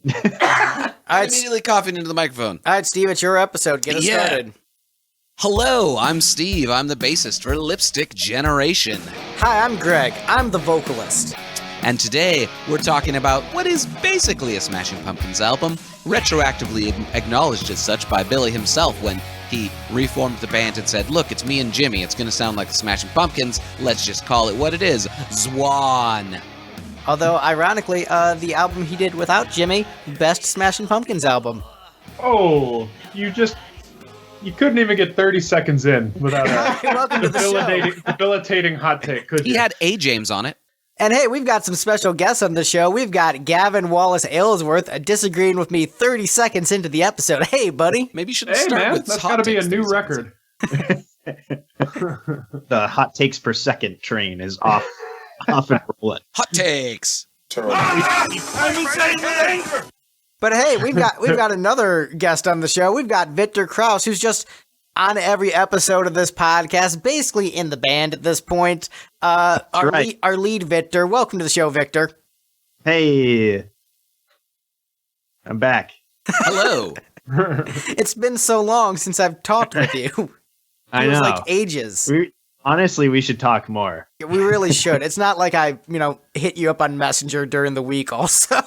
I'm immediately coughing into the microphone. All right, Steve, it's your episode. Get us started. Hello, I'm Steve. I'm the bassist for Lipstick Generation. Hi, I'm Greg. I'm the vocalist. And today, we're talking about what is basically a Smashing Pumpkins album, retroactively acknowledged as such by Billy himself when he reformed the band and said, look, it's me and Jimmy. It's going to sound like the Smashing Pumpkins. Let's just call it what it is, Zwan. Although, ironically, the album he did without Jimmy, best Smashing Pumpkins album. Oh, you couldn't even get 30 seconds in without Welcome to the show. debilitating hot take, could you? He had A. James on it. And hey, we've got some special guests on the show. We've got Gavin Wallace-Ailsworth disagreeing with me 30 seconds into the episode. Hey, buddy. Maybe you should Hey, start man, with that's hot got to be a takes new 30 record. The hot takes per second train is off and rolling. Hot takes. But hey, we've got another guest on the show. We've got Victor Krause, who's just on every episode of this podcast, basically in the band at this point. Our lead, Victor. Welcome to the show, Victor. Hey, I'm back. Hello. It's been so long since I've talked with you. I It was know. like ages. Honestly, we should talk more. We really should. It's not like I, hit you up on Messenger during the week also.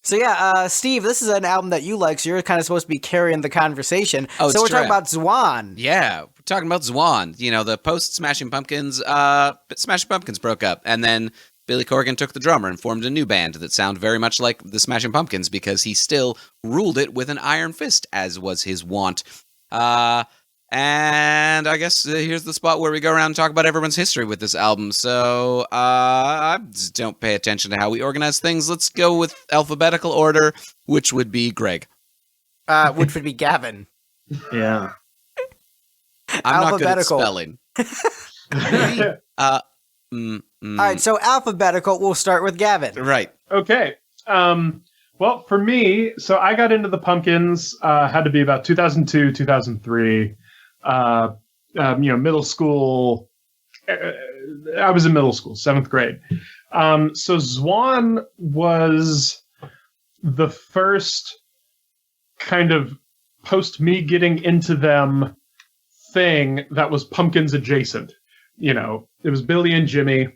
So yeah, Steve, this is an album that you like, so you're kind of supposed to be carrying the conversation. Oh, so we're it's true. talking about Zwan. Yeah, we're talking about Zwan. You know, the post-Smashing Pumpkins, Smashing Pumpkins broke up, and then Billy Corgan took the drummer and formed a new band that sounded very much like the Smashing Pumpkins because he still ruled it with an iron fist, as was his wont. And I guess here's the spot where we go around and talk about everyone's history with this album. So I just don't pay attention to how we organize things. Let's go with alphabetical order, which would be Greg. Which would be Gavin. Yeah. I'm not good at spelling. All right, so alphabetical, we'll start with Gavin. Right. Okay. Well, for me, so I got into the Pumpkins, had to be about 2002, 2003. Middle school. I was in middle school, 7th grade. So Zwan was the first kind of post me getting into them thing that was Pumpkins adjacent. You know, it was Billy and Jimmy.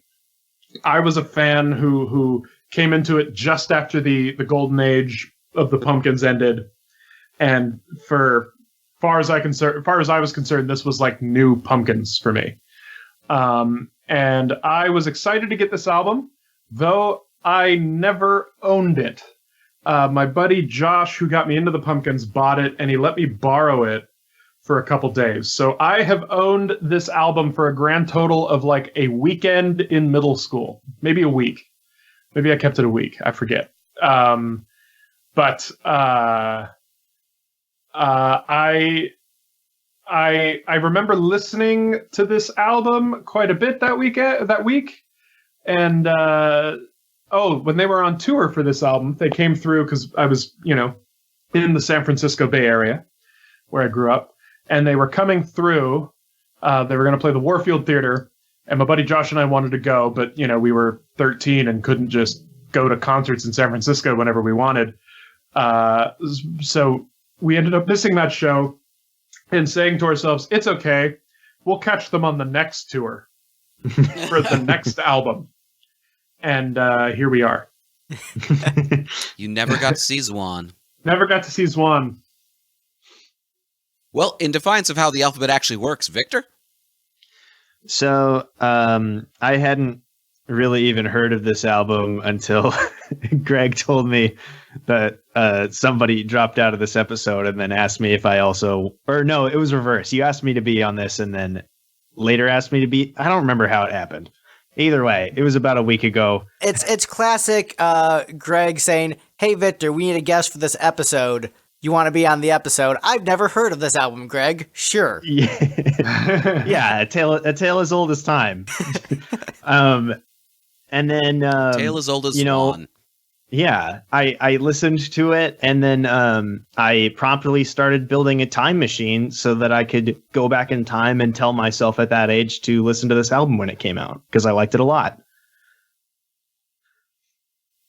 I was a fan who came into it just after the golden age of the Pumpkins ended, and for far as I was concerned, this was like new Pumpkins for me. And I was excited to get this album, though I never owned it. My buddy Josh, who got me into the Pumpkins, bought it, and he let me borrow it for a couple days. So I have owned this album for a grand total of like a weekend in middle school, maybe a week. Maybe I kept it a week. I forget. But I remember listening to this album quite a bit that week. And when they were on tour for this album, they came through because I was, in the San Francisco Bay Area where I grew up, and they were coming through. They were going to play the Warfield Theater. And my buddy Josh and I wanted to go, but, we were 13 and couldn't just go to concerts in San Francisco whenever we wanted. So we ended up missing that show and saying to ourselves, it's okay. We'll catch them on the next tour for the next album. And here we are. You never got to see Zwan. Never got to see Zwan. Well, in defiance of how the alphabet actually works, Victor? So I hadn't really even heard of this album until Greg told me that somebody dropped out of this episode and then asked me if I also, or no, it was reverse. You asked me to be on this and then later asked me to be, I don't remember how it happened. Either way, it was about a week ago. It's classic Greg saying, hey, Victor, we need a guest for this episode. You want to be on the episode? I've never heard of this album, Greg. Sure. Yeah, a tale as old as time. And then Tale as old as Zwan. Yeah, I listened to it, and then I promptly started building a time machine so that I could go back in time and tell myself at that age to listen to this album when it came out, because I liked it a lot.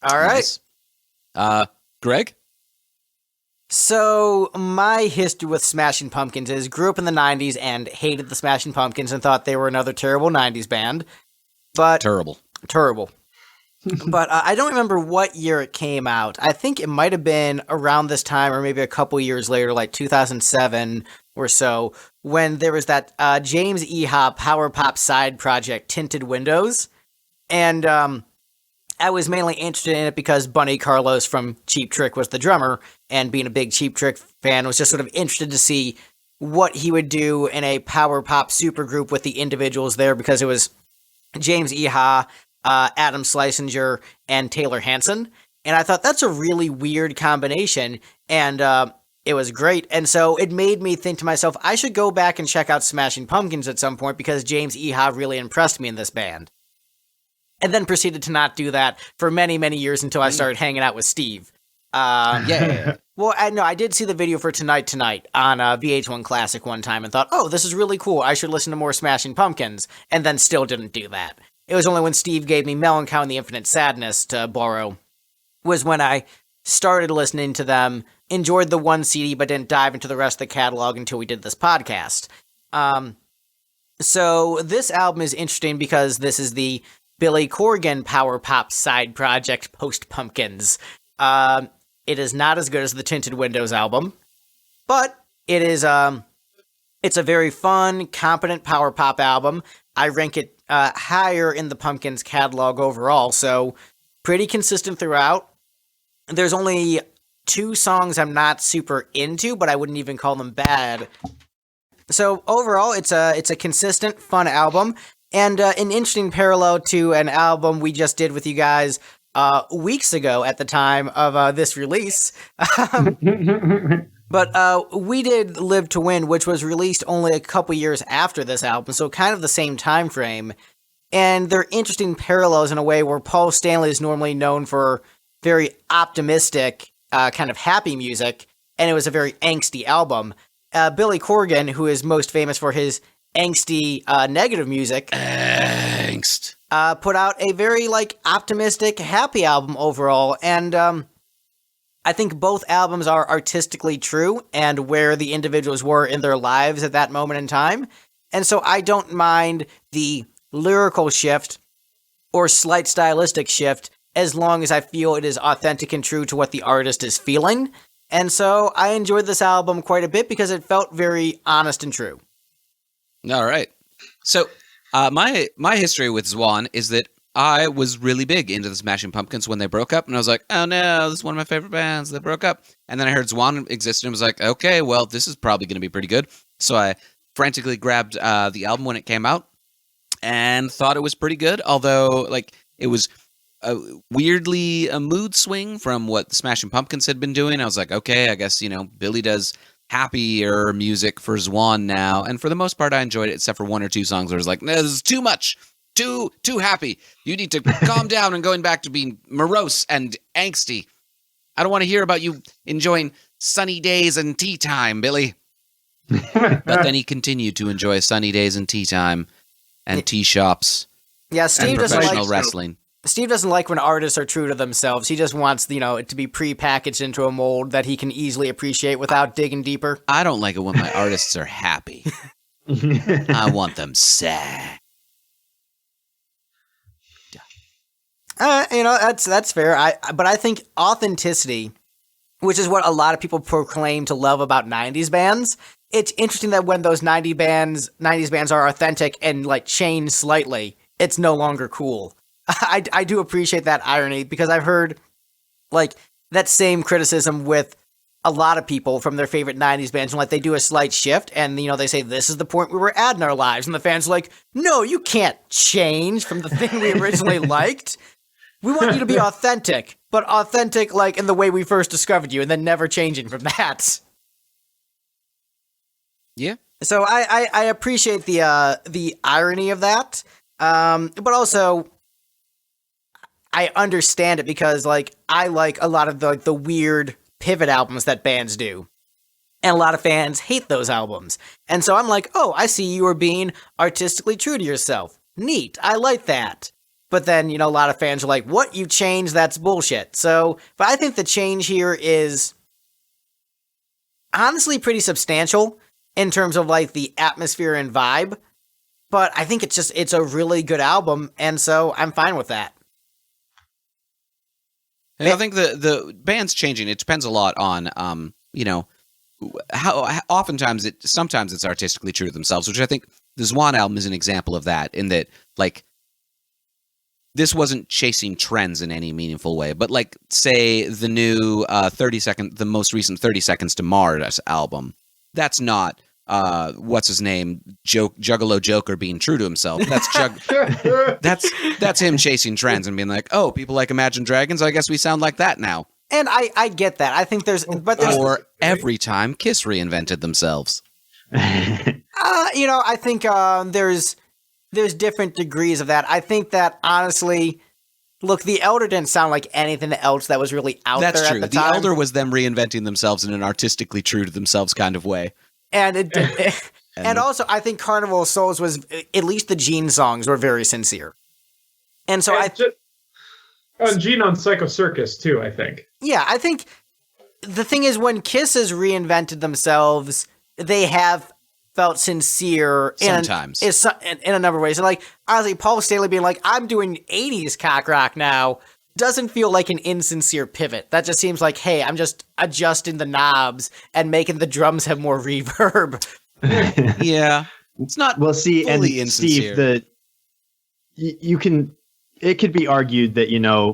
All right. Nice. Greg? So my history with Smashing Pumpkins is grew up in the 90s and hated the Smashing Pumpkins and thought they were another terrible 90s band. But Terrible. But I don't remember what year it came out. I think it might have been around this time or maybe a couple years later, like 2007 or so, when there was that James Iha power pop side project, Tinted Windows. And I was mainly interested in it because Bunny Carlos from Cheap Trick was the drummer, and being a big Cheap Trick fan, was just sort of interested to see what he would do in a power pop supergroup with the individuals there, because it was James Iha, Adam Schlesinger, and Taylor Hanson. And I thought that's a really weird combination, and it was great. And so it made me think to myself, I should go back and check out Smashing Pumpkins at some point because James Iha really impressed me in this band. And then proceeded to not do that for many, many years until I started hanging out with Steve. Yeah. Well, I did see the video for Tonight on VH1 Classic one time and thought, oh, this is really cool. I should listen to more Smashing Pumpkins. And then still didn't do that. It was only when Steve gave me Melancholy and the Infinite Sadness to borrow was when I started listening to them, enjoyed the one CD, but didn't dive into the rest of the catalog until we did this podcast. So this album is interesting because this is the Billy Corgan power pop side project post Pumpkins. It is not as good as the Tinted Windows album, but it is it's a very fun, competent power pop album. I rank it higher in the Pumpkins catalog overall, so pretty consistent throughout. There's only 2 songs I'm not super into, but I wouldn't even call them bad. So overall, it's a consistent, fun album. And an interesting parallel to an album we just did with you guys weeks ago at the time of this release. But we did Live to Win, which was released only a couple years after this album, so kind of the same time frame. And they're interesting parallels in a way where Paul Stanley is normally known for very optimistic, kind of happy music, and it was a very angsty album. Billy Corgan, who is most famous for his angsty, negative music, Angst. put out a very, optimistic, happy album overall, and, I think both albums are artistically true and where the individuals were in their lives at that moment in time, and so I don't mind the lyrical shift or slight stylistic shift as long as I feel it is authentic and true to what the artist is feeling, and so I enjoyed this album quite a bit because it felt very honest and true. All right. So, my history with Zwan is that I was really big into the Smashing Pumpkins when they broke up, and I was like, oh no, this is one of my favorite bands. They broke up. And then I heard Zwan existed and was like, okay, well, this is probably going to be pretty good. So I frantically grabbed the album when it came out and thought it was pretty good, although it was weirdly a mood swing from what the Smashing Pumpkins had been doing. I was like, okay, I guess, Billy does happier music for Zwan now, and for the most part I enjoyed it, except for 1 or 2 songs where I was like, no, this is too much, too happy. You need to calm down and going back to being morose and angsty. I don't want to hear about you enjoying sunny days and tea time, Billy. But then he continued to enjoy sunny days and tea time and tea shops. Yeah, and professional wrestling. Steve doesn't like when artists are true to themselves. He just wants, it to be pre-packaged into a mold that he can easily appreciate without digging deeper. I don't like it when my artists are happy. I want them sad. That's fair. But I think authenticity, which is what a lot of people proclaim to love about 90s bands, it's interesting that when those 90s bands are authentic and change slightly, it's no longer cool. I do appreciate that irony because I've heard that same criticism with a lot of people from their favorite 90s bands, and they do a slight shift and they say this is the point we were at in our lives, and the fans are like, no, you can't change from the thing we originally liked. We want you to be authentic, but authentic in the way we first discovered you, and then never changing from that. Yeah. So I appreciate the irony of that, but also I understand it because, I like a lot of the weird pivot albums that bands do. And a lot of fans hate those albums. And so I'm like, oh, I see you are being artistically true to yourself. Neat. I like that. But then, a lot of fans are like, what, you changed? That's bullshit. So, but I think the change here is honestly pretty substantial in terms of like the atmosphere and vibe. But I think it's a really good album, and so I'm fine with that. And I think the band's changing. It depends a lot on, how sometimes it's artistically true to themselves, which I think the Zwan album is an example of that, in that, like, this wasn't chasing trends in any meaningful way. But, like, say the new the most recent 30 Seconds to Mars album, that's not, what's his name, Juggalo Joker being true to himself. That's him chasing trends and being like, oh, people like Imagine Dragons, I guess we sound like that now. And I get that. I think there's or every time Kiss reinvented themselves. I think there's different degrees of that. I think that honestly, look, The Elder didn't sound like anything else that was really out That's there true. at the time. The Elder was them reinventing themselves in an artistically true to themselves kind of way. And and also, I think Carnival of Souls was, at least the Gene songs were very sincere. And so and Gene on Psycho Circus too, I think. Yeah, I think the thing is, when Kiss has reinvented themselves, they have felt sincere sometimes in a number of ways. And like, honestly, Paul Stanley being like, I'm doing 80s cock rock now, doesn't feel like an insincere pivot. That just seems like, hey, I'm just adjusting the knobs and making the drums have more reverb. Yeah, it's not. Well, see, fully and insincere. Steve, it could be argued that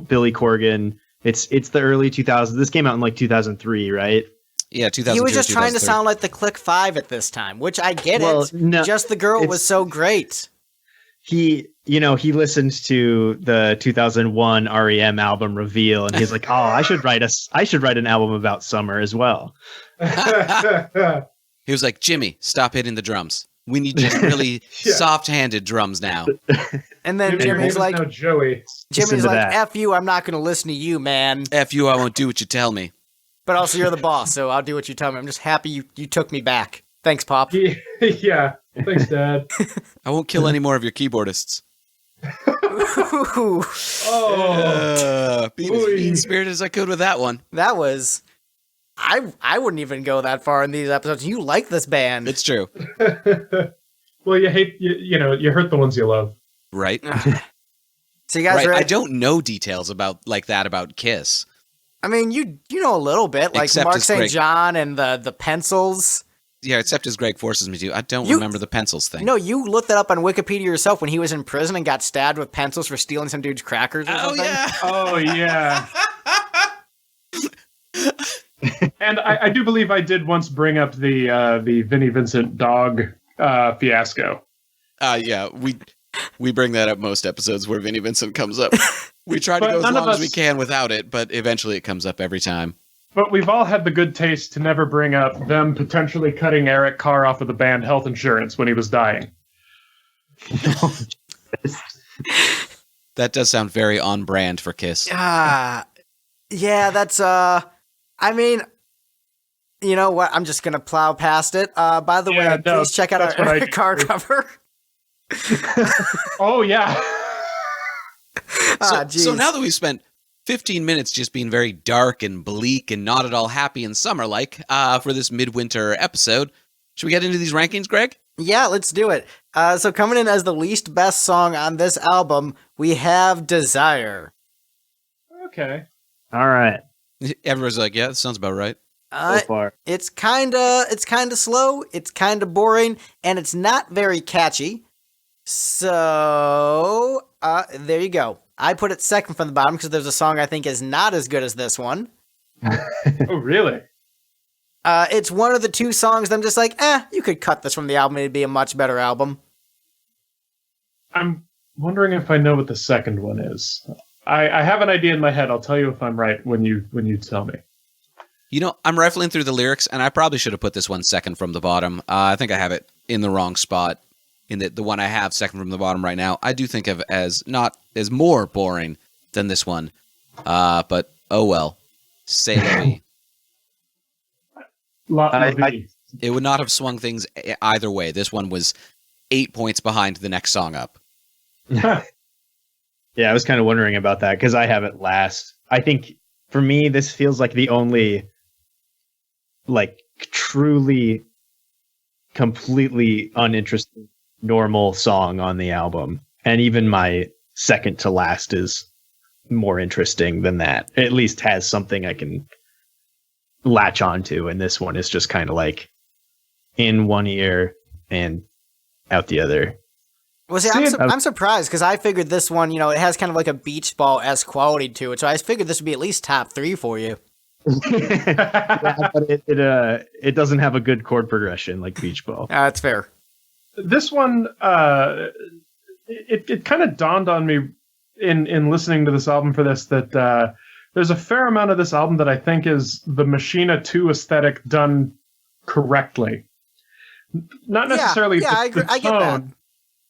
Billy Corgan. It's the early 2000s. This came out in like 2003, right? Yeah, 2002. He was just trying to sound like the Click 5 at this time, which I get it. No, Just the Girl was so great. He listened to the 2001 REM album Reveal, and he's like, "Oh, I should write an album about summer as well." He was like, "Jimmy, stop hitting the drums. We need just really soft-handed drums now." And then Jimmy's like, "No, Joey." Jimmy's like, "F you, I'm not going to listen to you, man. F you, I won't do what you tell me. But also, you're the boss, so I'll do what you tell me. I'm just happy you took me back. Thanks, Pop." Yeah, thanks, Dad. I won't kill any more of your keyboardists. Being as mean-spirited as I could with that one. That was... I wouldn't even go that far in these episodes. You like this band. It's true. Well, you hate... You hurt the ones you love. Right. So you guys ready? I don't know details about Kiss. I mean, you know a little bit, like Except Mark St. John and the pencils. Yeah, except as Greg forces me to. I don't remember the pencils thing. No, you looked that up on Wikipedia yourself when he was in prison and got stabbed with pencils for stealing some dude's crackers or something. Yeah. Oh, yeah. And I do believe I did once bring up the Vinnie Vincent dog fiasco. Yeah, we bring that up most episodes where Vinnie Vincent comes up. We try to go as long as we can without it, but eventually it comes up every time. But we've all had the good taste to never bring up them potentially cutting Eric Carr off of the band health insurance when he was dying. That does sound very on brand for Kiss. Yeah, that's I mean, you know what? I'm just gonna plow past it. By the way, please check out our Eric Carr cover. Oh yeah. So now that we've spent 15 minutes just being very dark and bleak and not at all happy and summer-like for this midwinter episode, should we get into these rankings, Greg? Yeah, let's do it. So coming in as the least best song on this album, we have Desire. Okay. All right. Everyone's like, yeah, that sounds about right. So far. It's kind of slow, it's kind of boring, and it's not very catchy. So, there you go. I put it second from the bottom because there's a song I think is not as good as this one. Oh, really? It's one of the two songs that I'm just like, you could cut this from the album. It'd be a much better album. I'm wondering if I know what the second one is. I have an idea in my head. I'll tell you if I'm right when you tell me. You know, I'm rifling through the lyrics, and I probably should have put this one second from the bottom. I think I have it in the wrong spot. In the one I have second from the bottom right now, I do think of as not as more boring than this one. But oh well. Say la vie. It would not have swung things either way. This one was 8 points behind the next song up. Yeah, I was kind of wondering about that because I have it last. I think for me, this feels like the only, like, truly, completely uninteresting, normal song on the album. And even my second to last is more interesting than that. It at least has something I can latch onto. And this one is just kind of like in one ear and out the other. Well, see, I'm surprised because I figured this one, it has kind of like a beach ball-esque quality to it. So I figured this would be at least top 3 for you. Yeah, but it doesn't have a good chord progression like Beach Ball. That's fair. This one, it kind of dawned on me in listening to this album for this that there's a fair amount of this album that I think is the Machina 2 aesthetic done correctly. Not necessarily I the get that.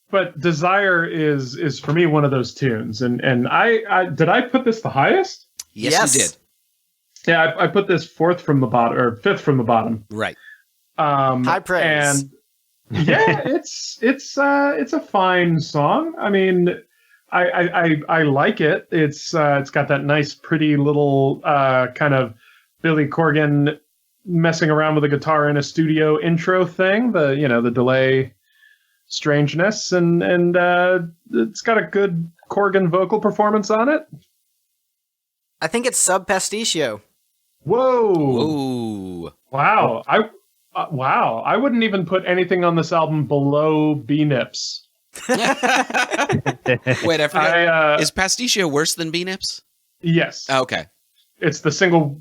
But Desire is for me one of those tunes. And I did I put this the highest? Yes, you did. Yeah, I put this 4th from the bottom or 5th from the bottom. Right. High praise. And yeah, it's a fine song. I mean, I like it. It's got that nice, pretty little kind of Billy Corgan messing around with a guitar in a studio intro thing. The delay strangeness and it's got a good Corgan vocal performance on it. I think it's Sub Pasticcio. Whoa! Ooh! Wow! I wouldn't even put anything on this album below B-Nips. Wait, I forgot. Is Pasticcio worse than B-Nips? Yes. Oh, okay. It's the single.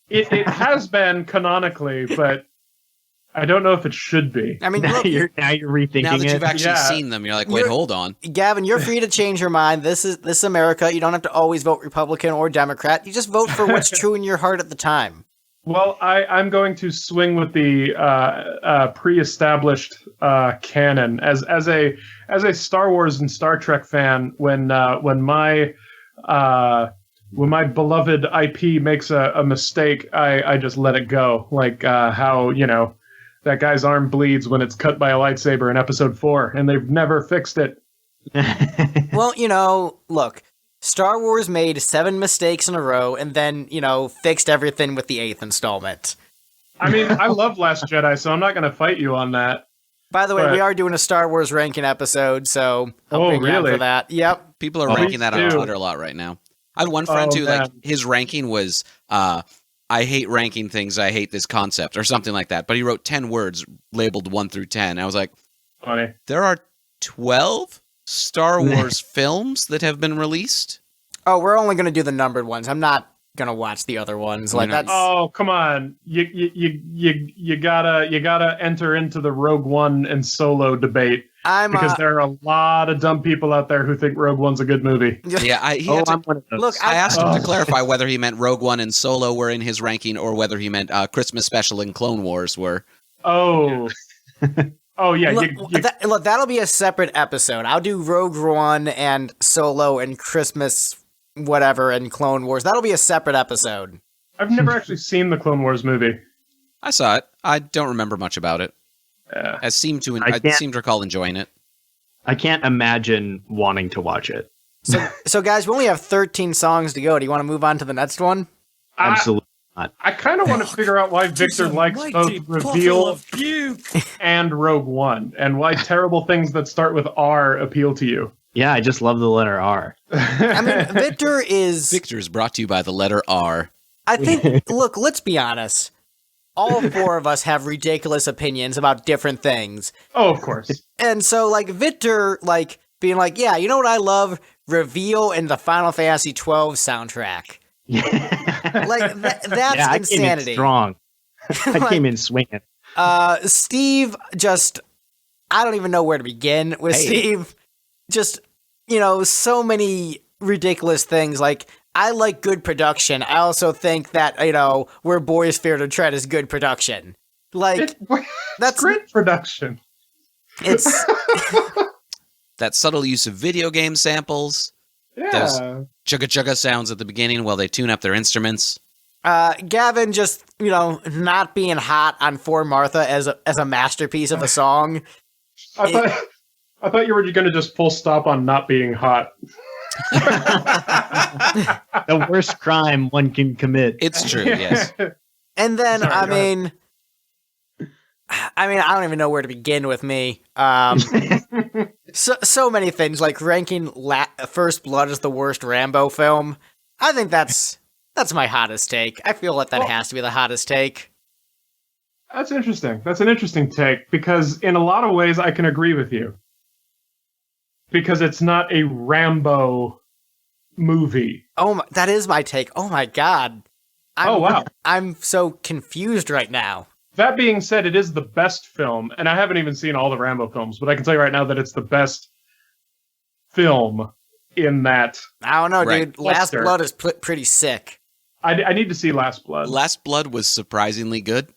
It has been canonically, but I don't know if it should be. I mean, now look, you're rethinking Now that it. you've actually seen them, you're like, wait, hold on. Gavin, you're free to change your mind. This is America. You don't have to always vote Republican or Democrat. You just vote for what's true in your heart at the time. Well, I'm going to swing with the pre-established canon as a Star Wars and Star Trek fan. When my beloved IP makes a mistake, I just let it go. Like how that guy's arm bleeds when it's cut by a lightsaber in Episode 4, and they've never fixed it. Well, look. Star Wars made 7 mistakes in a row and then, fixed everything with the 8th installment. I mean, I love Last Jedi, so I'm not going to fight you on that. By the way, we are doing a Star Wars ranking episode, so I'll bring you on for that. Yep. People are ranking that on Twitter a lot right now. I had one friend who, like, his ranking was, I hate ranking things, I hate this concept, or something like that. But he wrote 10 words labeled 1 through 10. I was like, funny. There are 12 Star Wars films that have been released? Oh, we're only going to do the numbered ones. I'm not going to watch the other ones. Like that's. Oh, come on. You gotta enter into the Rogue One and Solo debate. Because there are a lot of dumb people out there who think Rogue One's a good movie. Yeah, I asked him to clarify whether he meant Rogue One and Solo were in his ranking or whether he meant Christmas Special and Clone Wars were. Oh. Oh, yeah. Look, that'll be a separate episode. I'll do Rogue One and Solo and Christmas whatever and Clone Wars. That'll be a separate episode. I've never actually seen the Clone Wars movie. I saw it. I don't remember much about it. Yeah. I seem to recall enjoying it. I can't imagine wanting to watch it. So guys, we only have 13 songs to go. Do you want to move on to the next one? Absolutely not. I kind of want to figure out why Victor likes both Reveal and Rogue One, and why terrible things that start with R appeal to you. Yeah, I just love the letter R. I mean, Victor's brought to you by the letter R. I think, look, let's be honest. All 4 of us have ridiculous opinions about different things. Oh, of course. And so, like, Victor, like, being like, yeah, you know what I love? Reveal and the Final Fantasy XII soundtrack. Like, that's insanity. I came in strong. I came in swinging. Steve I don't even know where to begin with Steve. Just, so many ridiculous things. Like, I like good production. I also think that, Where Boys Fear to Tread is good production. Like, that's great production. It's that subtle use of video game samples. Yeah. Those chugga chugga sounds at the beginning while they tune up their instruments. Gavin just, not being hot on For Martha as a masterpiece of a song. I thought you were going to just full stop on not being hot. The worst crime one can commit. It's true, yes. And then, Sorry, I don't even know where to begin with me. So many things, like ranking First Blood as the worst Rambo film. I think that's my hottest take. I feel like that has to be the hottest take. That's interesting. That's an interesting take, because in a lot of ways I can agree with you. Because it's not a Rambo movie. Oh, that is my take. Oh my god. Wow. I'm so confused right now. That being said, it is the best film, and I haven't even seen all the Rambo films, but I can tell you right now that it's the best film in that. I don't know, Right. dude. Last Blood is pretty sick. I need to see Last Blood. Last Blood was surprisingly good.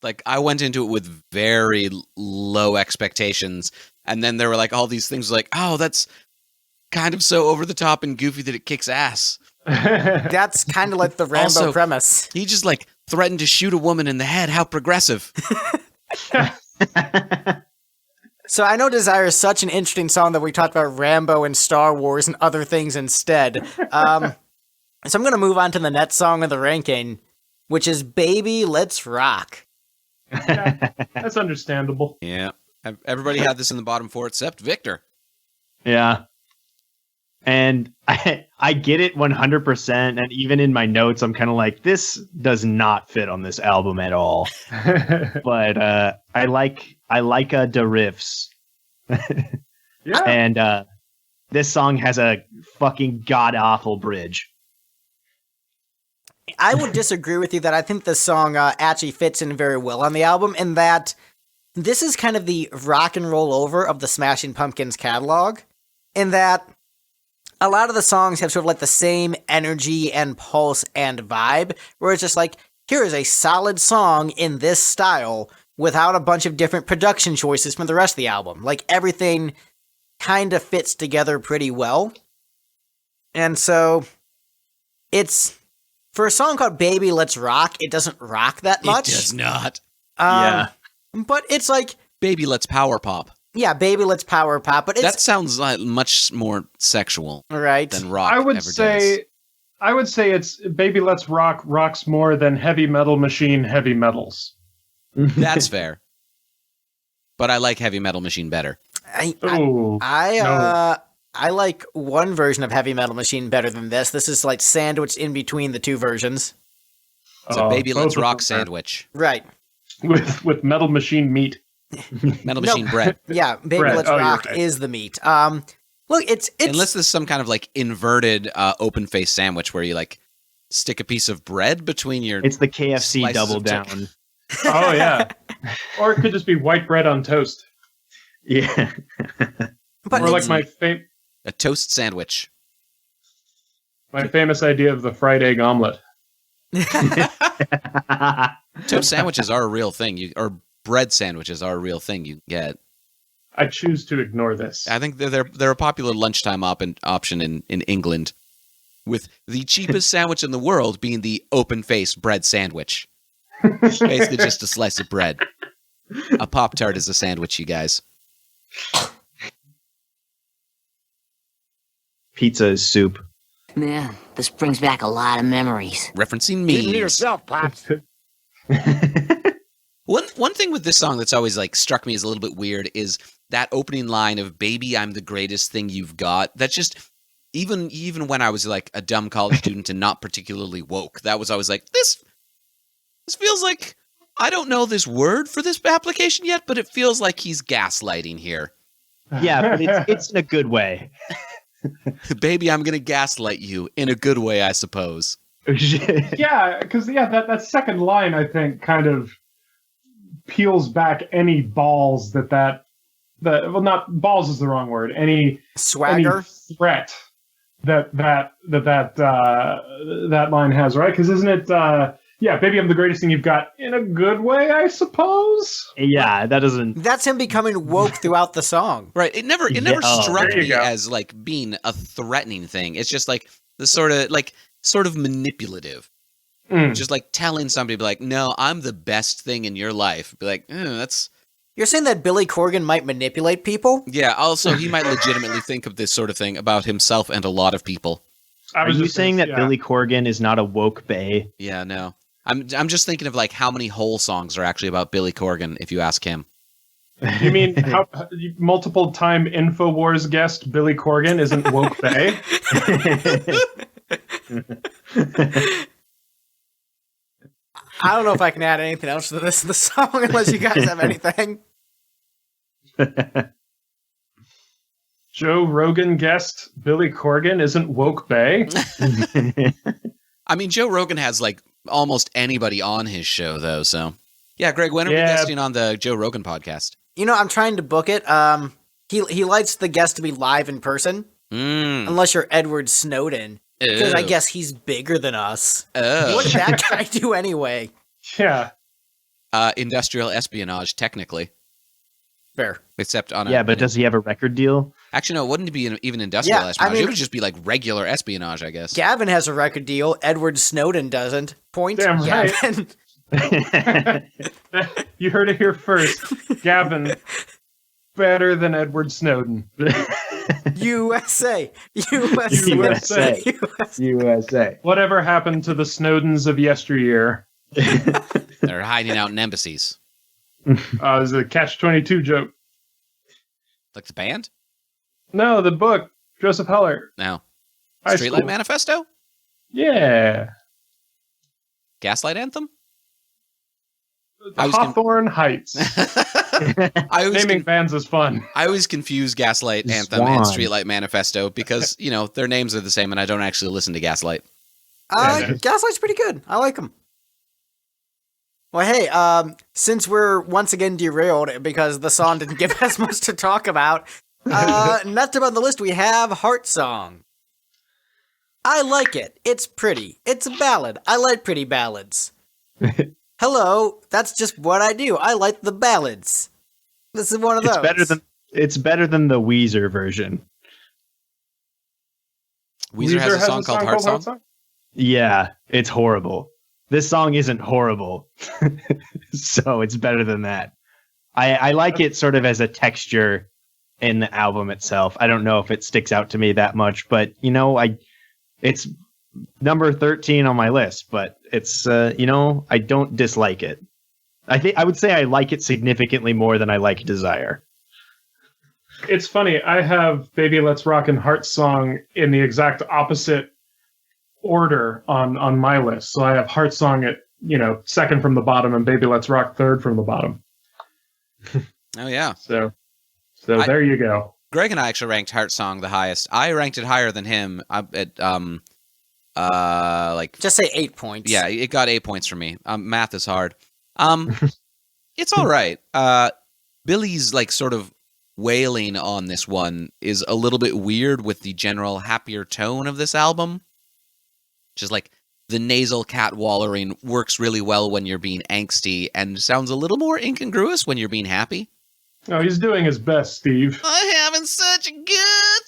Like, I went into it with very low expectations, and then there were like all these things like, oh, that's kind of so over the top and goofy that it kicks ass. That's kind of like the Rambo Also, premise. He just like threatened to shoot a woman in the head. How progressive. So I know Desire is such an interesting song that we talked about Rambo and Star Wars and other things instead. So I'm going to move on to the next song of the ranking, which is Baby Let's Rock. Yeah, that's understandable. Yeah. Everybody had this in the bottom four except Victor. Yeah. And I get it 100%. And even in my notes, I'm kind of like, this does not fit on this album at all. But I like the riffs. Yeah. And this song has a fucking god-awful bridge. I would disagree with you that I think the song actually fits in very well on the album, in that this is kind of the rock and roll over of the Smashing Pumpkins catalog, in that a lot of the songs have sort of like the same energy and pulse and vibe, where it's just like, here is a solid song in this style without a bunch of different production choices from the rest of the album. Like, everything kind of fits together pretty well. And so it's, for a song called Baby Let's Rock, it doesn't rock that much. It does not. Yeah. But it's like, Baby Let's Power Pop. yeah, Baby Let's Power Pop, but it's That sounds like much more sexual right. than rock I would ever say does. I would say it's Baby Let's Rock rocks more than Heavy Metal Machine Heavy Metals. That's fair. But I like Heavy Metal Machine better. I like one version of Heavy Metal Machine better than this. This is like sandwiched in between the two versions. It's a Baby Let's both of Rock them sandwich. Right. with Metal Machine meat. Metal Machine bread. Yeah, Baby Bread. Let's Oh, you're Rock right. is the meat. Look, it's Unless there's some kind of like inverted open face sandwich where you like stick a piece of bread between your It's the KFC slices double of down. Oh yeah. Or it could just be white bread on toast. Yeah. but Or it's, like a toast sandwich. my famous idea of the fried egg omelet. Toast sandwiches are a real thing. Or bread sandwiches are a real thing you can get. I choose to ignore this. I think they're a popular lunchtime option in England, with the cheapest sandwich in the world being the open face bread sandwich. Basically just a slice of bread. A Pop-Tart is a sandwich, you guys. Pizza is soup. Man, this brings back a lot of memories. Referencing Keep 'em to memes. yourself, Pops. One thing with this song that's always like struck me as a little bit weird is that opening line of "Baby, I'm the greatest thing you've got." That's just even when I was like a dumb college student and not particularly woke, that was always like this feels like, I don't know this word for this application yet, but it feels like he's gaslighting here. Yeah, but it's in a good way. Baby, I'm gonna gaslight you in a good way, I suppose. Yeah, because that second line I think kind of peels back any balls that well, not balls is the wrong word. Any swagger. threat that line has, right? Because isn't it? Yeah, baby, I'm the greatest thing you've got in a good way, I suppose. Yeah, that doesn't. That's him becoming woke throughout the song. Right. It never Yeah. struck There you me go. as like being a threatening thing. It's just like the sort of like sort of manipulative. Just like telling somebody, be like, no, I'm the best thing in your life. Be like, that's... You're saying that Billy Corgan might manipulate people? Yeah, also, he might legitimately think of this sort of thing about himself and a lot of people. Are you saying that Billy Corgan is not a woke bae? Yeah, no. I'm just thinking of like how many Hole songs are actually about Billy Corgan, if you ask him. You mean multiple time InfoWars guest Billy Corgan isn't woke bae? I don't know if I can add anything else to the song unless you guys have anything. Joe Rogan guest Billy Corgan isn't woke bae? I mean, Joe Rogan has like almost anybody on his show, though. So, yeah, Greg, when are we guesting on the Joe Rogan podcast? You know, I'm trying to book it. He likes the guest to be live in person, unless you're Edward Snowden, because I guess he's bigger than us. What did that guy do anyway? Yeah. Industrial espionage, technically. Fair. Except on but does he have a record deal? Actually, no, it wouldn't be even industrial espionage. It would just be like regular espionage, I guess. Gavin has a record deal. Edward Snowden doesn't. Point. Damn right. Gavin. You heard it here first. Gavin, better than Edward Snowden. USA. Whatever happened to the Snowdens of yesteryear? They're hiding out in embassies. It was a Catch-22 joke. Like the band? No, the book. Joseph Heller. No. High Streetlight school. Manifesto? Yeah. Gaslight Anthem? Hawthorne Heights. Naming bands is fun. I always confuse Gaslight Anthem and Streetlight Manifesto because, their names are the same and I don't actually listen to Gaslight. Gaslight's pretty good. I like them. Well, hey, since we're once again derailed because the song didn't give us much to talk about, next up on the list we have Heart Song. I like it. It's pretty. It's a ballad. I like pretty ballads. Hello, that's just what I do. I like the ballads. This is one of those. It's better than the Weezer version. Weezer has a song called Heart Song? Yeah, it's horrible. This song isn't horrible, so it's better than that. I like it sort of as a texture in the album itself. I don't know if it sticks out to me that much, but it's number 13 on my list. But it's I don't dislike it. I would say I like it significantly more than I like Desire. It's funny. I have Baby Let's Rock and Heart Song in the exact opposite order on my list. So I have Heart Song at, second from the bottom and Baby Let's Rock third from the bottom. Oh, yeah. So there you go. Greg and I actually ranked Heart Song the highest. I ranked it higher than him at, just say 8 points. Yeah, it got 8 points for me. Math is hard. It's all right. Billy's, sort of wailing on this one is a little bit weird with the general happier tone of this album. Just the nasal catwallering works really well when you're being angsty and sounds a little more incongruous when you're being happy. Oh, he's doing his best, Steve. I'm having such a good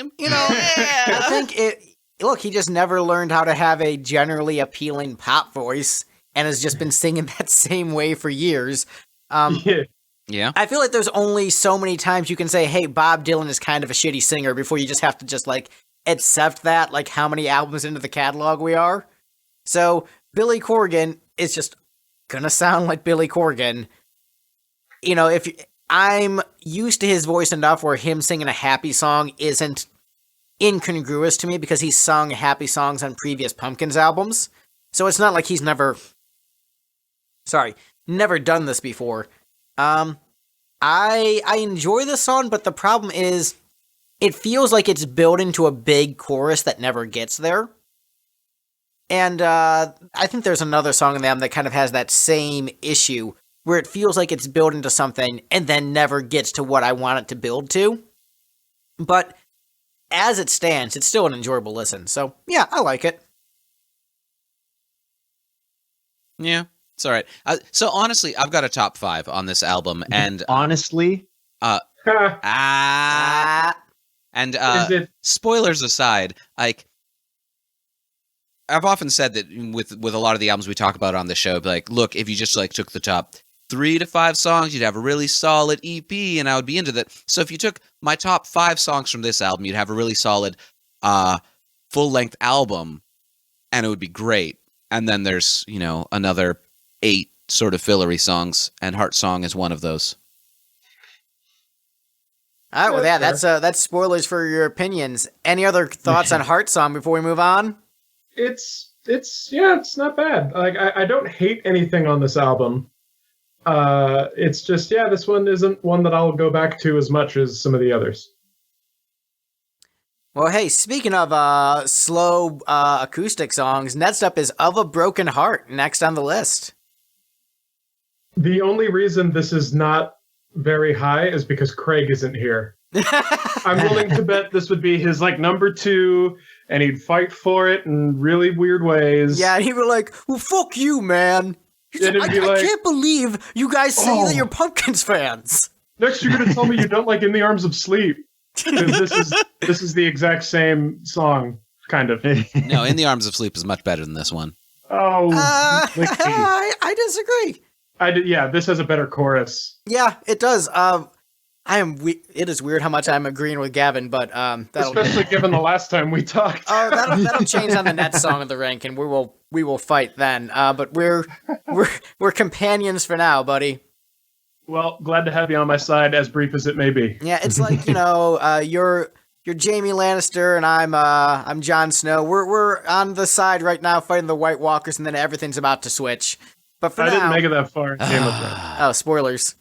time. I think look, he just never learned how to have a generally appealing pop voice and has just been singing that same way for years. Yeah. I feel like there's only so many times you can say, hey, Bob Dylan is kind of a shitty singer before you just have to accept that, how many albums into the catalog we are. So Billy Corgan is just gonna sound like Billy Corgan. If I'm used to his voice enough where him singing a happy song isn't incongruous to me because he's sung happy songs on previous Pumpkins albums. So it's not like he's never done this before. I enjoy this song, but the problem is it feels like it's built into a big chorus that never gets there. And I think there's another song in them that kind of has that same issue, where it feels like it's built into something and then never gets to what I want it to build to. But as it stands, it's still an enjoyable listen. So, yeah, I like it. Yeah, it's all right. So, honestly, I've got a top 5 on this album. And honestly? And spoilers aside, I've often said that with a lot of the albums we talk about on the show, like, look, if you just like took the top 3 to 5 songs, you'd have a really solid EP, and I would be into that. So if you took my top 5 songs from this album, you'd have a really solid full-length album, and it would be great. And then there's, another 8 sort of fillery songs, and Heart Song is one of those. All right, well, yeah, that's spoilers for your opinions. Any other thoughts on Heart Song before we move on? It's not bad. Like, I don't hate anything on this album. It's just, this one isn't one that I'll go back to as much as some of the others. Well, hey, speaking of slow acoustic songs, next up is Of a Broken Heart, next on the list. The only reason this is not very high is because Craig isn't here. I'm willing to bet this would be his number 2, and he'd fight for it in really weird ways. Yeah, he would like, well, fuck you, man. I can't believe you guys say that you're Pumpkins fans. Next, you're going to tell me you don't like In the Arms of Sleep. Because this is the exact same song, kind of. No, In the Arms of Sleep is much better than this one. Oh, I disagree. This has a better chorus. Yeah, it does. It is weird how much I'm agreeing with Gavin, but especially given the last time we talked. Oh, that'll change on the next song of the rank, and we will fight then. But we're companions for now, buddy. Well, glad to have you on my side, as brief as it may be. Yeah, it's like you're Jaime Lannister, and I'm Jon Snow. We're on the side right now fighting the White Walkers, and then everything's about to switch. But for I now, didn't make it that far. Game of Thrones. Oh, spoilers.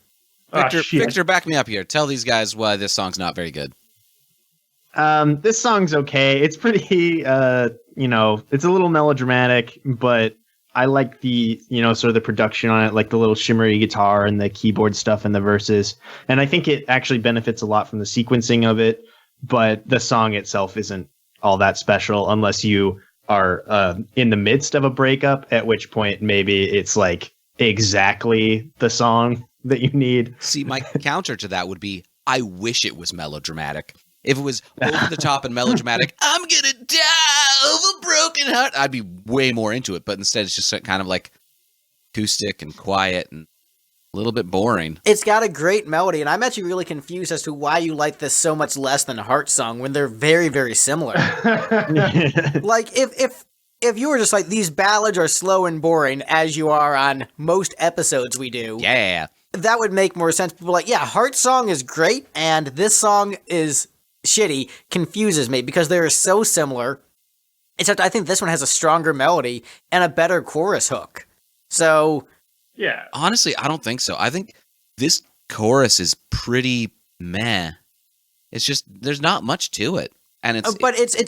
Victor, back me up here. Tell these guys why this song's not very good. This song's okay. It's pretty, it's a little melodramatic, but I like the, sort of the production on it, like the little shimmery guitar and the keyboard stuff in the verses. And I think it actually benefits a lot from the sequencing of it, but the song itself isn't all that special unless you are in the midst of a breakup, at which point maybe it's like exactly the song that you need. See, my counter to that would be, I wish it was melodramatic. If it was over the top and melodramatic, I'm gonna die of a broken heart, I'd be way more into it. But instead, it's just kind of like acoustic and quiet and a little bit boring. It's got a great melody, and I'm actually really confused as to why you like this so much less than Heart Song when they're very, very similar. Like, if you were just like, these ballads are slow and boring, as you are on most episodes we do. Yeah. That would make more sense. People are like, yeah, Heart Song is great, and this song is shitty, confuses me because they are so similar. Except I think this one has a stronger melody and a better chorus hook. So, yeah. Honestly, I don't think so. I think this chorus is pretty meh. It's just, there's not much to it. And it's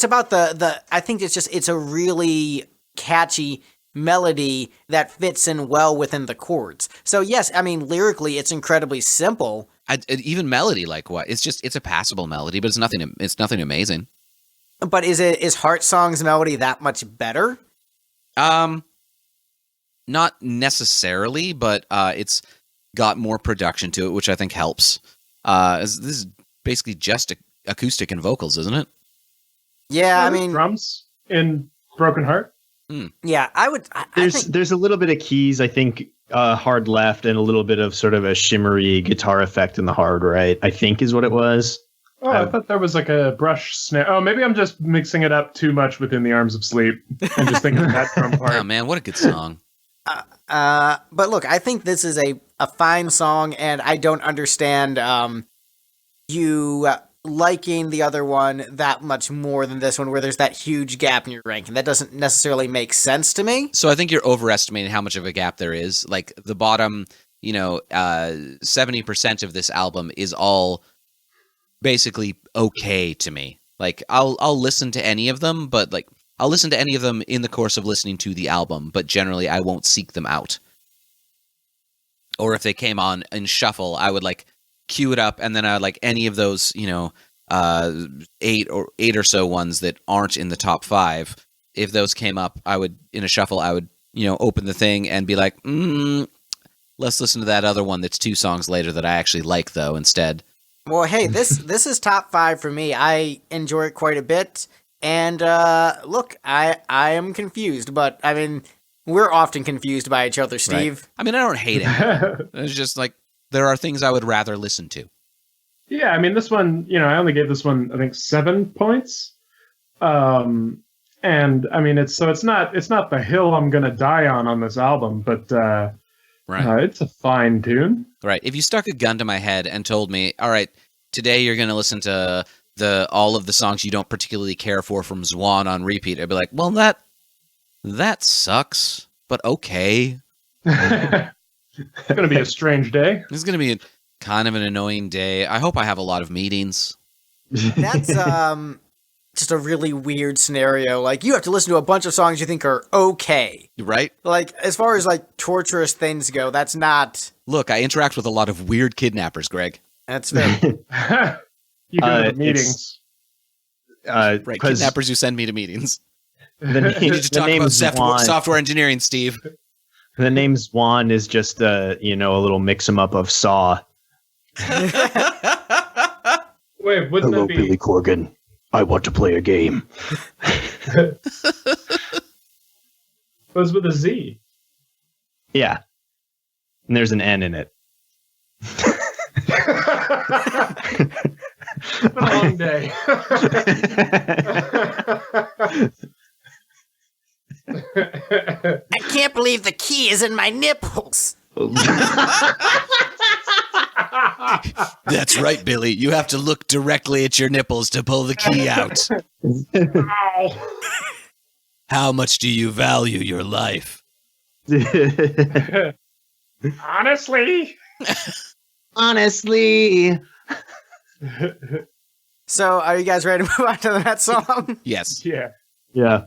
about the I think it's a really catchy melody that fits in well within the chords. So yes, I mean, lyrically, it's incredibly simple. Even melody, like what? It's a passable melody, but it's nothing amazing. But is Heart Song's melody that much better? Not necessarily, but it's got more production to it, which I think helps. This is basically just acoustic and vocals, isn't it? Yeah, I mean, drums in Broken Heart. Yeah, I would. There's a little bit of keys, I think, hard left, and a little bit of sort of a shimmery guitar effect in the hard right, I think is what it was. Oh, I thought there was like a brush snare. Oh, maybe I'm just mixing it up too much with In the Arms of Sleep and just thinking of that drum part. Oh man, what a good song. But look, I think this is a fine song, and I don't understand you liking the other one that much more than this one, where there's that huge gap in your ranking. That doesn't necessarily make sense to me. So I think you're overestimating how much of a gap there is. Like the bottom, 70% of this album is all basically okay to me. Like I'll listen to any of them, but like I'll listen to any of them in the course of listening to the album, but generally I won't seek them out. Or if they came on in shuffle, I would like cue it up, and then I would like any of those, 8 or so ones that aren't in the top 5. If those came up, I would, in a shuffle, I would, open the thing and be like, let's listen to that other one that's 2 songs later that I actually like though instead. Well, hey, this is top 5 for me. I enjoy it quite a bit. And look, I am confused, but I mean, we're often confused by each other, Steve. Right. I mean, I don't hate it. It's just like there are things I would rather listen to. Yeah, I mean, this one, I only gave this one, I think, 7 points. And I mean, it's not the hill I'm gonna die on this album, but it's a fine tune. Right. If you stuck a gun to my head and told me, all right, today you're gonna listen to all of the songs you don't particularly care for from Zwan on repeat, I'd be like, well, that sucks, but okay. It's gonna be a strange day. This is gonna be kind of an annoying day. I hope I have a lot of meetings. That's just a really weird scenario. Like, you have to listen to a bunch of songs you think are okay. Right? Like, as far as like torturous things go, that's not. Look, I interact with a lot of weird kidnappers, Greg. That's fair. You go to meetings. Right, kidnappers who send me to meetings. The name, We need to talk about software engineering, Steve. The name Zwan is just a little mix-em-up of Saw. Wait, wouldn't Hello, it be Billy Corgan. I want to play a game. was with a Z? Yeah. And there's an N in it. It's been a long day. I can't believe the key is in my nipples. That's right, Billy. You have to look directly at your nipples to pull the key out. Ow. How much do you value your life? Honestly. So, are you guys ready to move on to the next song? Yes. Yeah. Yeah.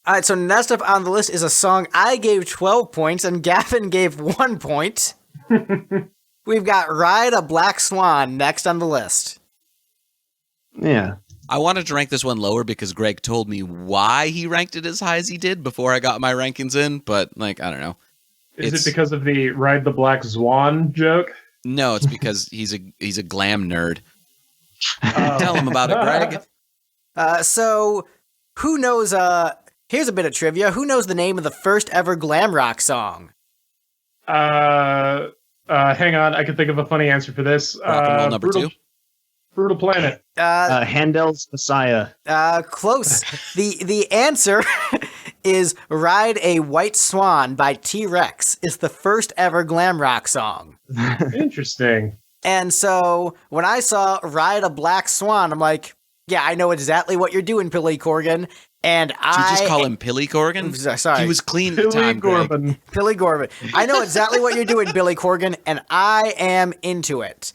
All right, so next up on the list is a song I gave 12 points and Gavin gave 1 point. We've got Ride a Black Swan next on the list. Yeah. I wanted to rank this one lower because Greg told me why he ranked it as high as he did before I got my rankings in, but, I don't know. Is it because of the Ride the Black Zwan joke? No, it's because he's a glam nerd. Tell him about it, Greg. So, who knows, here's a bit of trivia. Who knows the name of the first ever glam rock song? Hang on, I can think of a funny answer for this. Rock and roll number 2. Brutal Planet. Handel's Messiah. Close. The answer is Ride a White Swan by T-Rex. It's the first ever glam rock song. Interesting. And so when I saw Ride a Black Swan, I'm like, yeah, I know exactly what you're doing, Billy Corgan. And Did you just call him Pilly Corgan? Sorry. He was clean at the Billy time, Greg. Corbin. Billy Corbin. I know exactly what you're doing, Billy Corgan, and I am into it.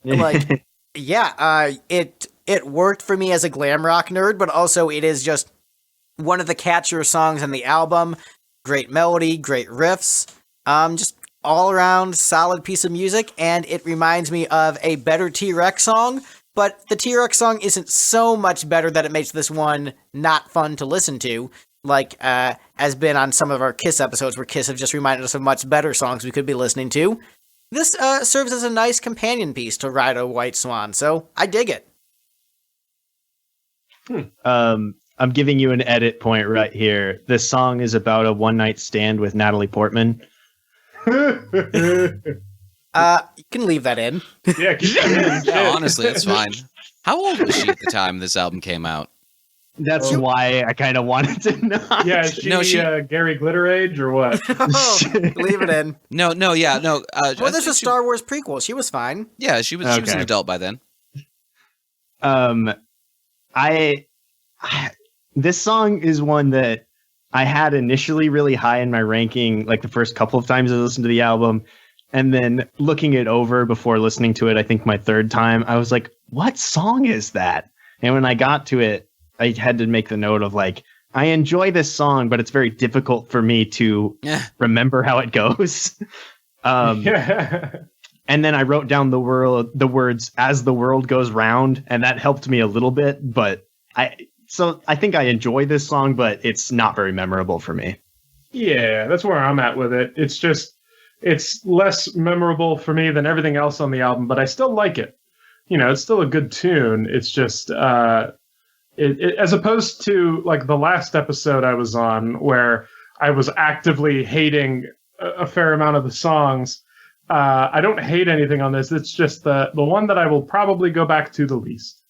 Like, yeah, it worked for me as a glam rock nerd, but also it is just one of the catchier songs on the album. Great melody, great riffs, just all around solid piece of music, and it reminds me of a better T-Rex song, but the T-Rex song isn't so much better that it makes this one not fun to listen to, like has been on some of our Kiss episodes where Kiss have just reminded us of much better songs we could be listening to. This serves as a nice companion piece to Ride a White Swan, so I dig it. I'm giving you an edit point right here. This song is about a one-night stand with Natalie Portman. You can leave that in. Yeah, keep that in. Yeah, honestly, it's fine. How old was she at the time this album came out? That's why I kind of wanted to know. Yeah, is she Gary Glitter age or what? Oh, leave it in. No. Well, this is a Star Wars prequel. She was fine. Yeah, she was an adult by then. This song is one that I had initially really high in my ranking, like the first couple of times I listened to the album. And then looking it over before listening to it, I think my third time, I was like, what song is that? And when I got to it, I had to make the note of like, I enjoy this song, but it's very difficult for me to remember how it goes. And then I wrote down the words "as the world goes round," and that helped me a little bit. But I think I enjoy this song, but it's not very memorable for me. Yeah, that's where I'm at with it. It's just, it's less memorable for me than everything else on the album, but I still like it. You know, it's still a good tune. It's just, as opposed to like the last episode I was on, where I was actively hating a fair amount of the songs. I don't hate anything on this. It's just the one that I will probably go back to the least.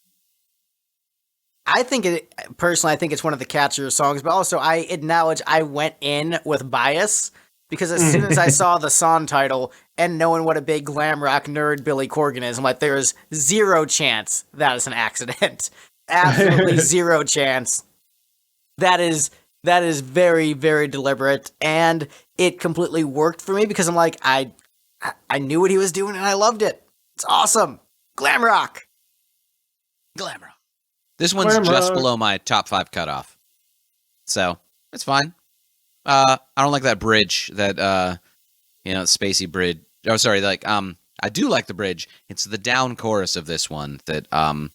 I think it's one of the catchier songs, but also I acknowledge I went in with bias because as soon as I saw the song title and knowing what a big glam rock nerd Billy Corgan is, I'm like, there is zero chance that is an accident. Absolutely zero chance. That is very, very deliberate, and it completely worked for me because I'm like, I knew what he was doing and I loved it. It's awesome. Glam rock. Glam rock. This one's just below my top 5 cutoff. So, it's fine. I don't like that bridge, that, spacey bridge. Oh, sorry, I do like the bridge. It's the down chorus of this one that, I'm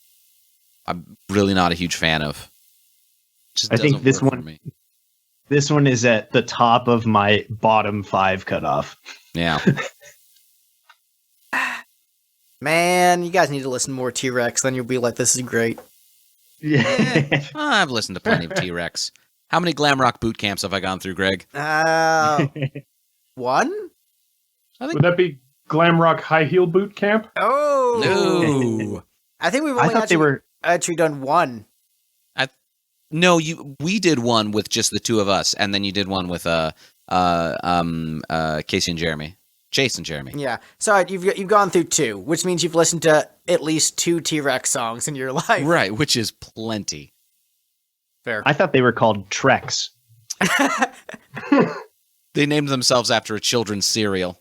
really not a huge fan of. I think this one is at the top of my bottom 5 cutoff. Yeah. Man, you guys need to listen more T-Rex, then you'll be like, this is great. Yeah. I've listened to plenty of T-Rex. How many glam rock boot camps have I gone through, Greg? One? Would that be Glam Rock High Heel Boot Camp? Oh! No. I think we've only actually done one. No, we did one with just the two of us, and then you did one with Casey and Jeremy. Chase and Jeremy. Yeah. So you've gone through 2, which means you've listened to at least 2 T-Rex songs in your life. Right, which is plenty. Fair. I thought they were called Treks. They named themselves after a children's cereal.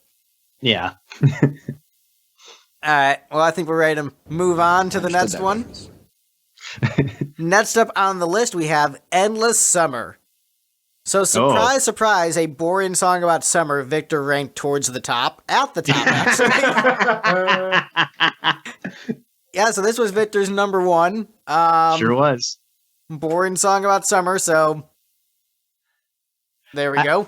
Yeah. All right. Well, I think we're ready to move on to the next one. Next up on the list, we have Endless Summer. So, surprise, a boring song about summer, Victor ranked towards the top. At the top, actually. Yeah, so this was Victor's number 1. Sure was. Boring song about summer, so there we go.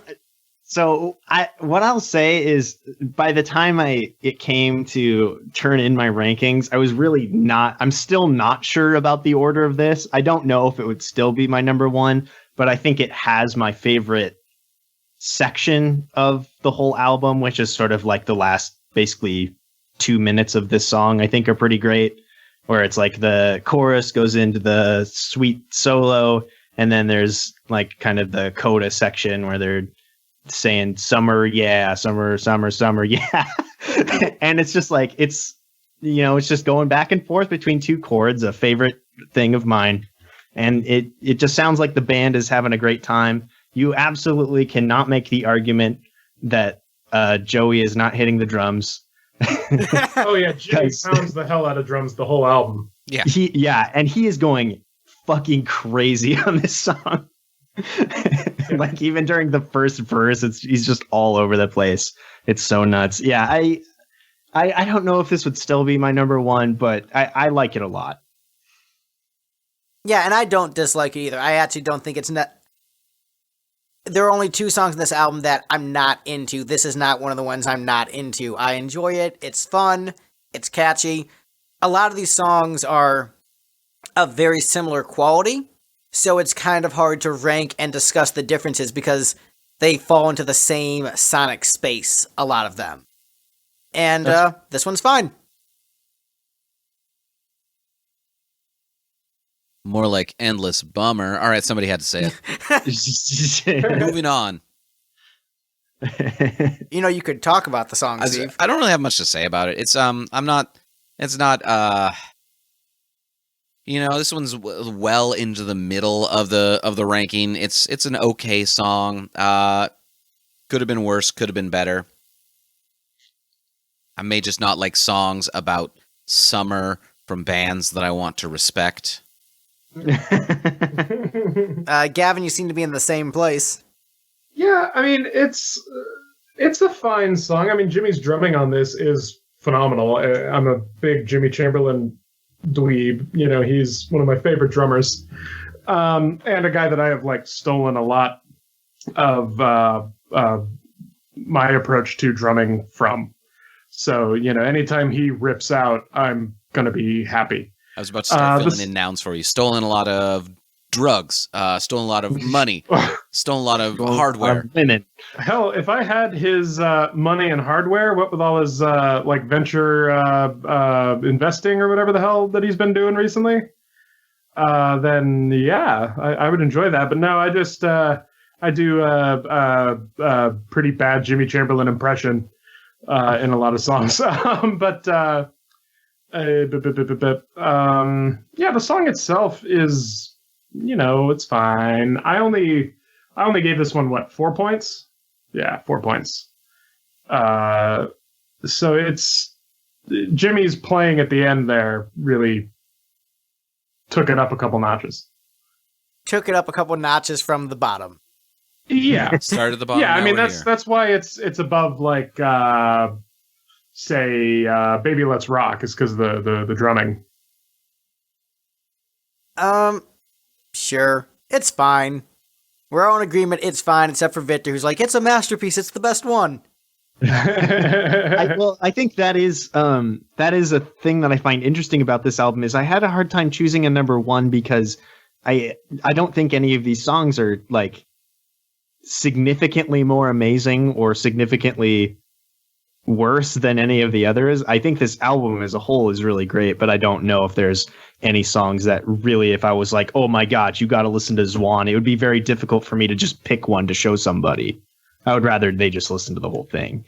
So what I'll say is, by the time it came to turn in my rankings, I was really I'm still not sure about the order of this. I don't know if it would still be my number 1, but I think it has my favorite section of the whole album, which is sort of like the last basically 2 minutes of this song, I think are pretty great, where it's like the chorus goes into the sweet solo, and then there's like kind of the coda section where they're saying summer, yeah, summer, summer, summer, yeah. And it's just like, it's just going back and forth between 2 chords, a favorite thing of mine. And it just sounds like the band is having a great time. You absolutely cannot make the argument that Joey is not hitting the drums. Oh yeah, Jimmy pounds the hell out of drums the whole album. Yeah. And he is going fucking crazy on this song. Like even during the first verse, he's just all over the place. It's so nuts. Yeah, I don't know if this would still be my number 1, but I like it a lot. Yeah, and I don't dislike it either. I actually don't think it's not. There are only 2 songs in this album that I'm not into. This is not one of the ones I'm not into. I enjoy it. It's fun. It's catchy. A lot of these songs are of very similar quality, so it's kind of hard to rank and discuss the differences because they fall into the same sonic space, a lot of them. And this one's fine. More like endless bummer. All right, somebody had to say it. Moving on. You could talk about the song, Steve. I don't really have much to say about it. It's this one's well into the middle of the ranking. It's an okay song. Could have been worse, could have been better. I may just not like songs about summer from bands that I want to respect. Gavin, you seem to be in the same place. Yeah, I mean, it's a fine song. I mean, Jimmy's drumming on this is phenomenal. I'm a big Jimmy Chamberlain dweeb. He's one of my favorite drummers, and a guy that I have stolen a lot of my approach to drumming from. So anytime he rips out, I'm gonna be happy. I was about to start filling in nouns for you. Stolen a lot of drugs. Stolen a lot of money. Stolen a lot of hardware. Women. Hell, if I had his money and hardware, what with all his like venture investing or whatever the hell that he's been doing recently, then yeah, I would enjoy that. But no, I just I do a pretty bad Jimmy Chamberlain impression in a lot of songs. Yeah, the song itself is, it's fine. I only gave this one, 4 points? Yeah, 4 points. So it's Jimmy's playing at the end there really took it up a couple notches. Took it up a couple notches from the bottom. Yeah. Started at the bottom. Yeah, I mean now we're here. that's why it's above like say Baby Let's Rock is because of the drumming. Sure. It's fine. We're all in agreement, it's fine, except for Victor, who's like, it's a masterpiece, it's the best one. I think that is a thing that I find interesting about this album is I had a hard time choosing a number one because I don't think any of these songs are like significantly more amazing or significantly worse than any of the others. I think this album as a whole is really great, but I don't know if there's any songs that really, if I was like, oh my God, you got to listen to Zwan, it would be very difficult for me to just pick one to show somebody. I would rather they just listen to the whole thing.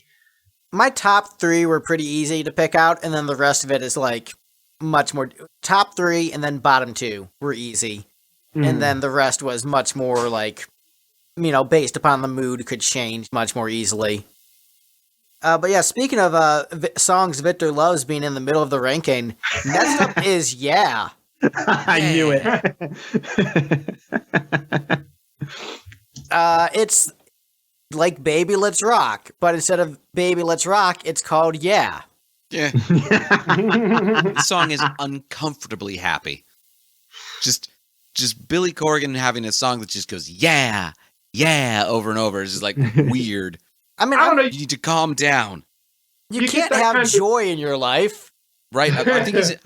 My top three were pretty easy to pick out, and then the rest of it is like much more. Top three and then bottom two were easy. And then the rest was much more like, based upon the mood, could change much more easily. But yeah, speaking of songs Victor loves being in the middle of the ranking, next up is Yeah. I knew it. It's like Baby Let's Rock, but instead of Baby Let's Rock, it's called Yeah. Yeah. The song is uncomfortably happy. Just Billy Corgan having a song that just goes, yeah, yeah, over and over. It's just like weird. I mean, I don't know. You need to calm down. You can't have joy in your life. Right. I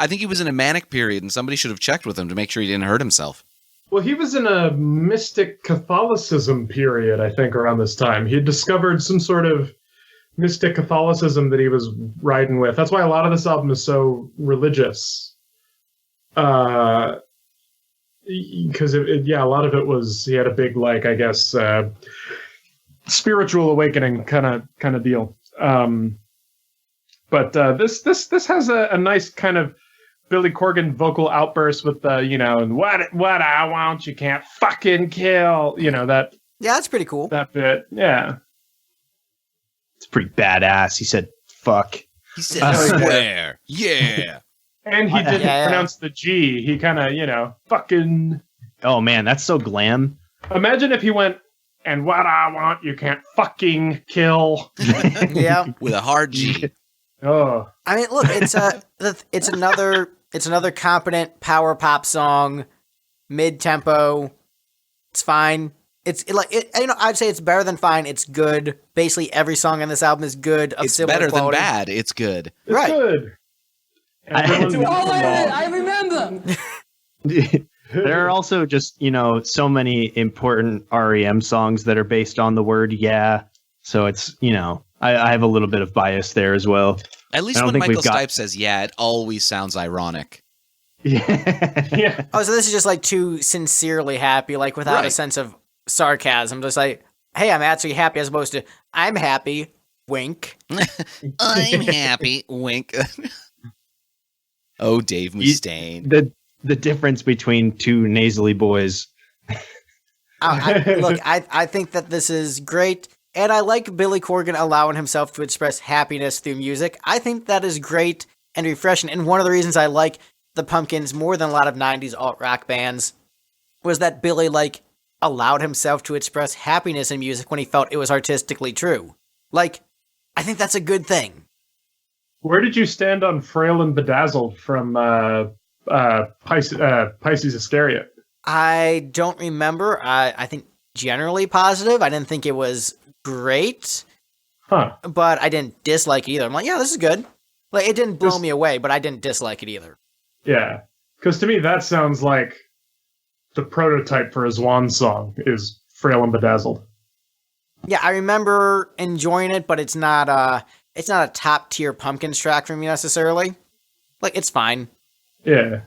think he was in a manic period, and somebody should have checked with him to make sure he didn't hurt himself. Well, he was in a mystic Catholicism period, I think, around this time. He had discovered some sort of mystic Catholicism that he was riding with. That's why a lot of this album is so religious. Because, a lot of it was, he had a big, like, I guess, spiritual awakening kind of deal. But this has a nice kind of Billy Corgan vocal outburst with the, and what I want you can't fucking kill, that. Yeah, that's pretty cool. That bit, yeah. It's pretty badass. He said, fuck. He said, swear. Yeah. And he didn't pronounce the G. He kind of, fucking. Oh, man, that's so glam. Imagine if he went, and what I want you can't fucking kill. Yeah. With a hard G. Oh. I mean, look, it's another competent power pop song, mid-tempo. It's fine. I'd say it's better than fine. It's good. Basically, every song on this album is good. It's better than bad. It's good. It's right. Good. I remember. There are also just, so many important REM songs that are based on the word yeah. So it's, I have a little bit of bias there as well. At least when Michael Stipe says yeah, it always sounds ironic. Yeah. Oh, so this is just like too sincerely happy, like without a sense of sarcasm. Just like, hey, I'm actually happy as opposed to, I'm happy, wink. I'm happy, wink. Oh, Dave Mustaine. The difference between two nasally boys. I think that this is great, and I like Billy Corgan allowing himself to express happiness through music. I think that is great and refreshing, and one of the reasons I like the Pumpkins more than a lot of 90s alt-rock bands was that Billy, allowed himself to express happiness in music when he felt it was artistically true. I think that's a good thing. Where did you stand on Frail and Bedazzled from Pisces Iscariot? I don't remember. I think generally positive. I didn't think it was great. Huh. But I didn't dislike it either. I'm like, yeah, this is good. It didn't blow me away, but I didn't dislike it either. Yeah. Because to me, that sounds like the prototype for a Zwan song is Frail and Bedazzled. Yeah, I remember enjoying it, but it's not a top tier Pumpkins track for me necessarily. Like, it's fine. Yeah.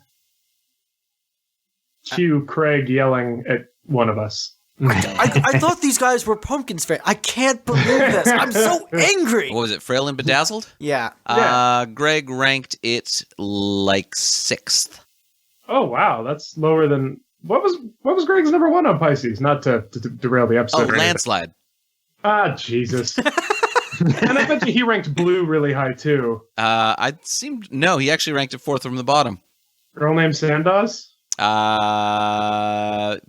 Cue Craig yelling at one of us. I thought these guys were Pumpkins fans. I can't believe this. I'm so angry. What was it, Frail and Bedazzled? Yeah. Greg ranked it like 6th. Oh wow, that's lower than what was Greg's number 1 on Pisces? Not to derail the episode. Oh, Landslide. Ah, Jesus. And I bet you he ranked Blue really high too. No, he actually ranked it 4th from the bottom. Girl named Sandoz? 5th.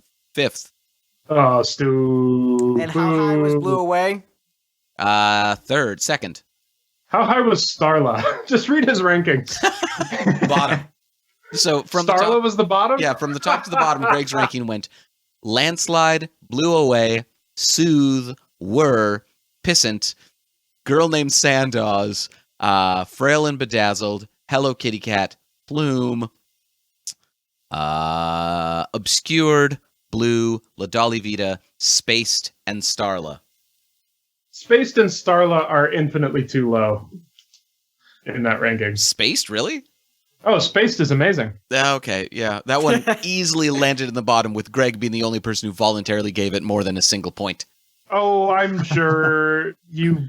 Oh, Stu. And how high was Blue Away? 3rd, 2nd. How high was Starla? Just read his rankings. Bottom. So from Starla the top, was the bottom? Yeah, from the top to the bottom, Greg's ranking went Landslide, Blew Away, Soothe, Whir, Pissant, Girl Named Sandoz, Frail and Bedazzled, Hello Kitty Cat, Plume, Obscured, Blue, La Dolly Vita, Spaced, and Starla. Spaced and Starla are infinitely too low in that ranking. Spaced, really? Oh, Spaced is amazing. Okay, yeah. That one easily landed in the bottom, with Greg being the only person who voluntarily gave it more than a single point. Oh, I'm sure you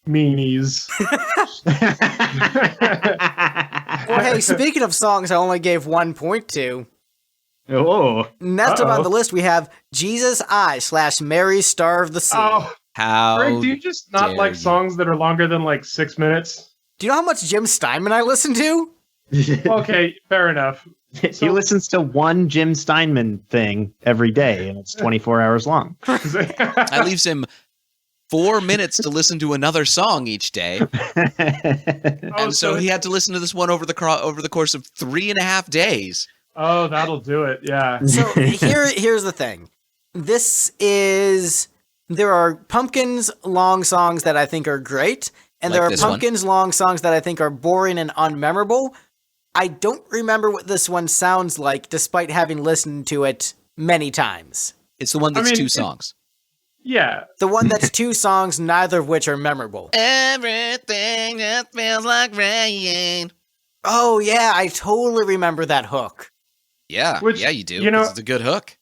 meanies. Well, hey, speaking of songs I only gave 1 point to, Oh. next up on the list we have Jesus I / Mary Star of the Sea. Oh, How Greg, do you just not dare like you. songs that are longer than like 6 minutes? Do you know how much Jim Steinman I listen to? Okay, fair enough. He listens to one Jim Steinman thing every day, and it's 24 hours long. That leaves him 4 minutes to listen to another song each day. And so he had to listen to this one over the course of 3.5 days. Oh, that'll do it. Yeah. So here's the thing. There are Pumpkins long songs that I think are great, and Like there are this one? Pumpkins long songs that I think are boring and unmemorable. I don't remember what this one sounds like, despite having listened to it many times. It's the one that's mean, 2 songs. Yeah. The one that's 2 songs, neither of which are memorable. Everything just feels like rain. Oh yeah, I totally remember that hook. Yeah, Which, yeah, you do. you know- It's a good hook.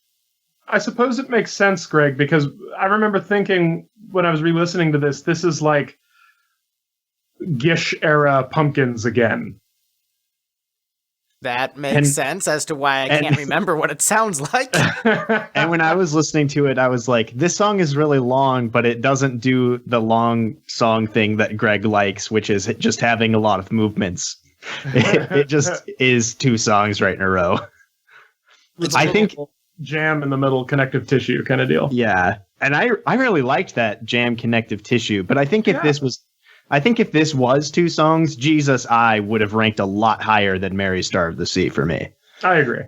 I suppose it makes sense, Greg, because I remember thinking when I was re-listening to this is like Gish era Pumpkins again. That makes sense as to why I can't remember what it sounds like. And when I was listening to it, I was like, this song is really long, but it doesn't do the long song thing that Greg likes, which is just having a lot of movements. It just is 2 songs right in a row. I think jam in the middle, connective tissue kind of deal. Yeah. And I really liked that jam connective tissue, but I think if this was 2 songs, Jesus I would have ranked a lot higher than Mary Star of the Sea for me. I agree.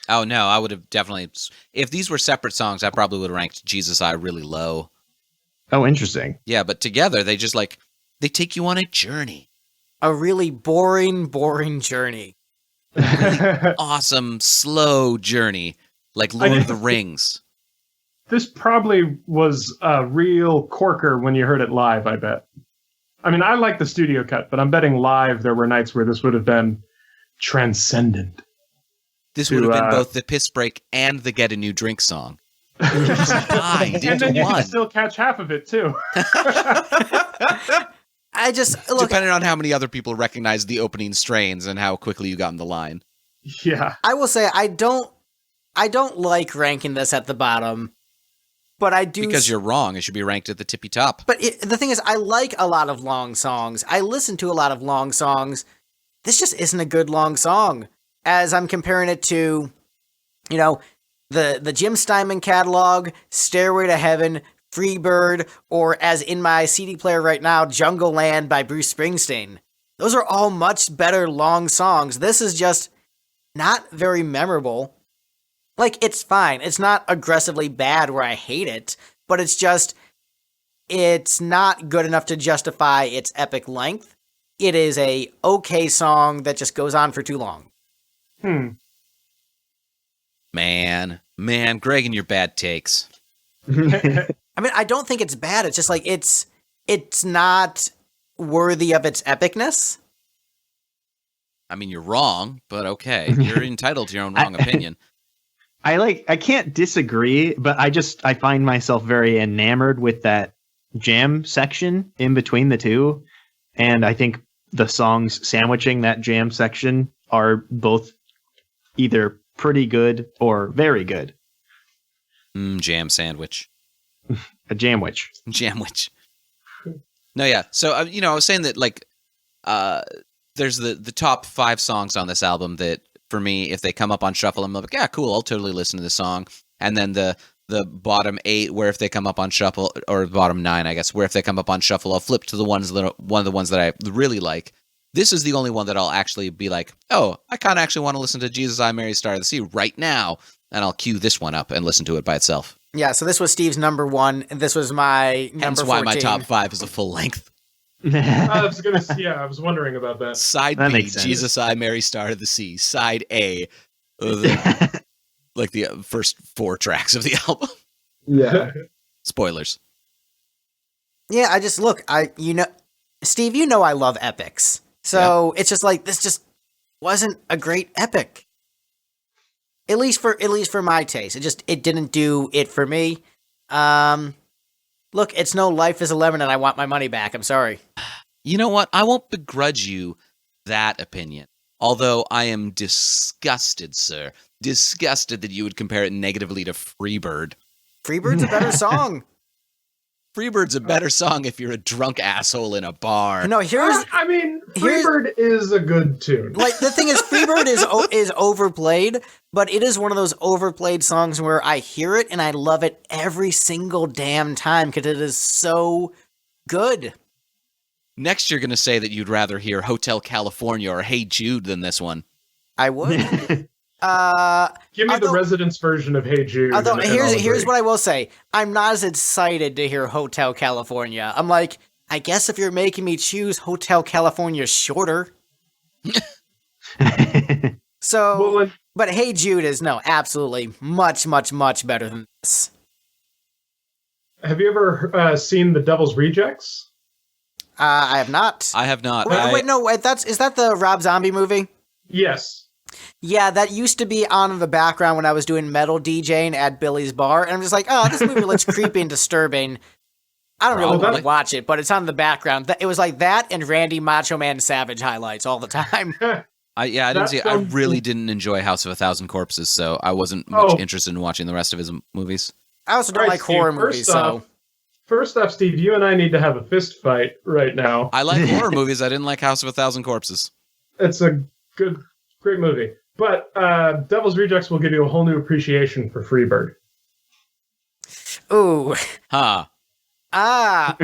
Oh, no, I would have definitely... If these were separate songs, I probably would have ranked Jesus I really low. Oh, interesting. Yeah, but together, they just they take you on a journey. A really boring journey. Really awesome, slow journey, like Lord of the Rings. This probably was a real corker when you heard it live, I bet. I mean, I like the studio cut, but I'm betting live there were nights where this would have been transcendent. This would have been both the piss break and the get a new drink song. Combined And then into you one. can still catch half of it, too. I just look. Depending on how many other people recognize the opening strains and how quickly you got in the line. Yeah. I will say I don't like ranking this at the bottom, but I do Because you're wrong. It should be ranked at the tippy top. But the thing is, I like a lot of long songs. I listen to a lot of long songs. This just isn't a good long song. As I'm comparing it to, the Jim Steinman catalog, Stairway to Heaven, Freebird, or as in my CD player right now, Jungle Land by Bruce Springsteen. Those are all much better long songs. This is just not very memorable. Like, it's fine. It's not aggressively bad where I hate it, but it's not good enough to justify its epic length. It is a okay song that just goes on for too long. Man, Greg and your bad takes. I mean, I don't think it's bad. It's just like it's not worthy of its epicness. I mean, you're wrong, but okay. You're entitled to your own wrong opinion. I can't disagree, but I find myself very enamored with that jam section in between the two. And I think the songs sandwiching that jam section are both either pretty good or very good. Jam sandwich. A jamwich. Jamwich. No, yeah. So, I was saying that, like, there's the top 5 songs on this album that, for me, if they come up on shuffle, I'm like, yeah, cool, I'll totally listen to this song. And then the bottom 8, where if they come up on shuffle, or bottom 9, I guess, where if they come up on shuffle, I'll flip to one of the ones that I really like. This is the only one that I'll actually be like, oh, I kind of actually want to listen to Jesus, I, Mary, Star of the Sea right now. And I'll cue this one up and listen to it by itself. Yeah, so this was Steve's number 1, and this was my number Hence 14. why my top 5 is a full length. I was wondering about that. Side That B, makes sense. Jesus, I, Mary, Star of the Sea. Side A, like the first 4 tracks of the album. Yeah. Spoilers. Yeah, I just look, Steve, I love epics. So it's just like this just wasn't a great epic. At least for my taste. It didn't do it for me. Look, it's no Life is 11 and I want my money back. I'm sorry. You know what? I won't begrudge you that opinion. Although I am disgusted, sir. Disgusted that you would compare it negatively to Freebird. Freebird's a better song. Freebird's a better song if you're a drunk asshole in a bar. No, Freebird is a good tune. Like, the thing is, Freebird is overplayed, but it is one of those overplayed songs where I hear it and I love it every single damn time because it is so good. Next, you're going to say that you'd rather hear Hotel California or Hey Jude than this one. I would. Give me the Residents version of Hey Jude. Although, here's what I will say. I'm not as excited to hear Hotel California. I'm like, I guess if you're making me choose, Hotel California is shorter. So, but Hey Jude is, absolutely much, much, much better than this. Have you ever seen The Devil's Rejects? I have not. I have not. Wait, is that the Rob Zombie movie? Yes. Yeah, that used to be on in the background when I was doing metal DJing at Billy's Bar, and I'm just like, oh, this movie looks creepy and disturbing. I don't really want to watch it, but it's on in the background. It was like that and Randy Macho Man Savage highlights all the time. I didn't see. I really didn't enjoy House of a Thousand Corpses, so I wasn't much interested in watching the rest of his movies. I also don't like horror movies, so. First off, Steve, you and I need to have a fist fight right now. I like horror movies. I didn't like House of a Thousand Corpses. It's a great movie. But Devil's Rejects will give you a whole new appreciation for Freebird. Ooh. Huh. I'm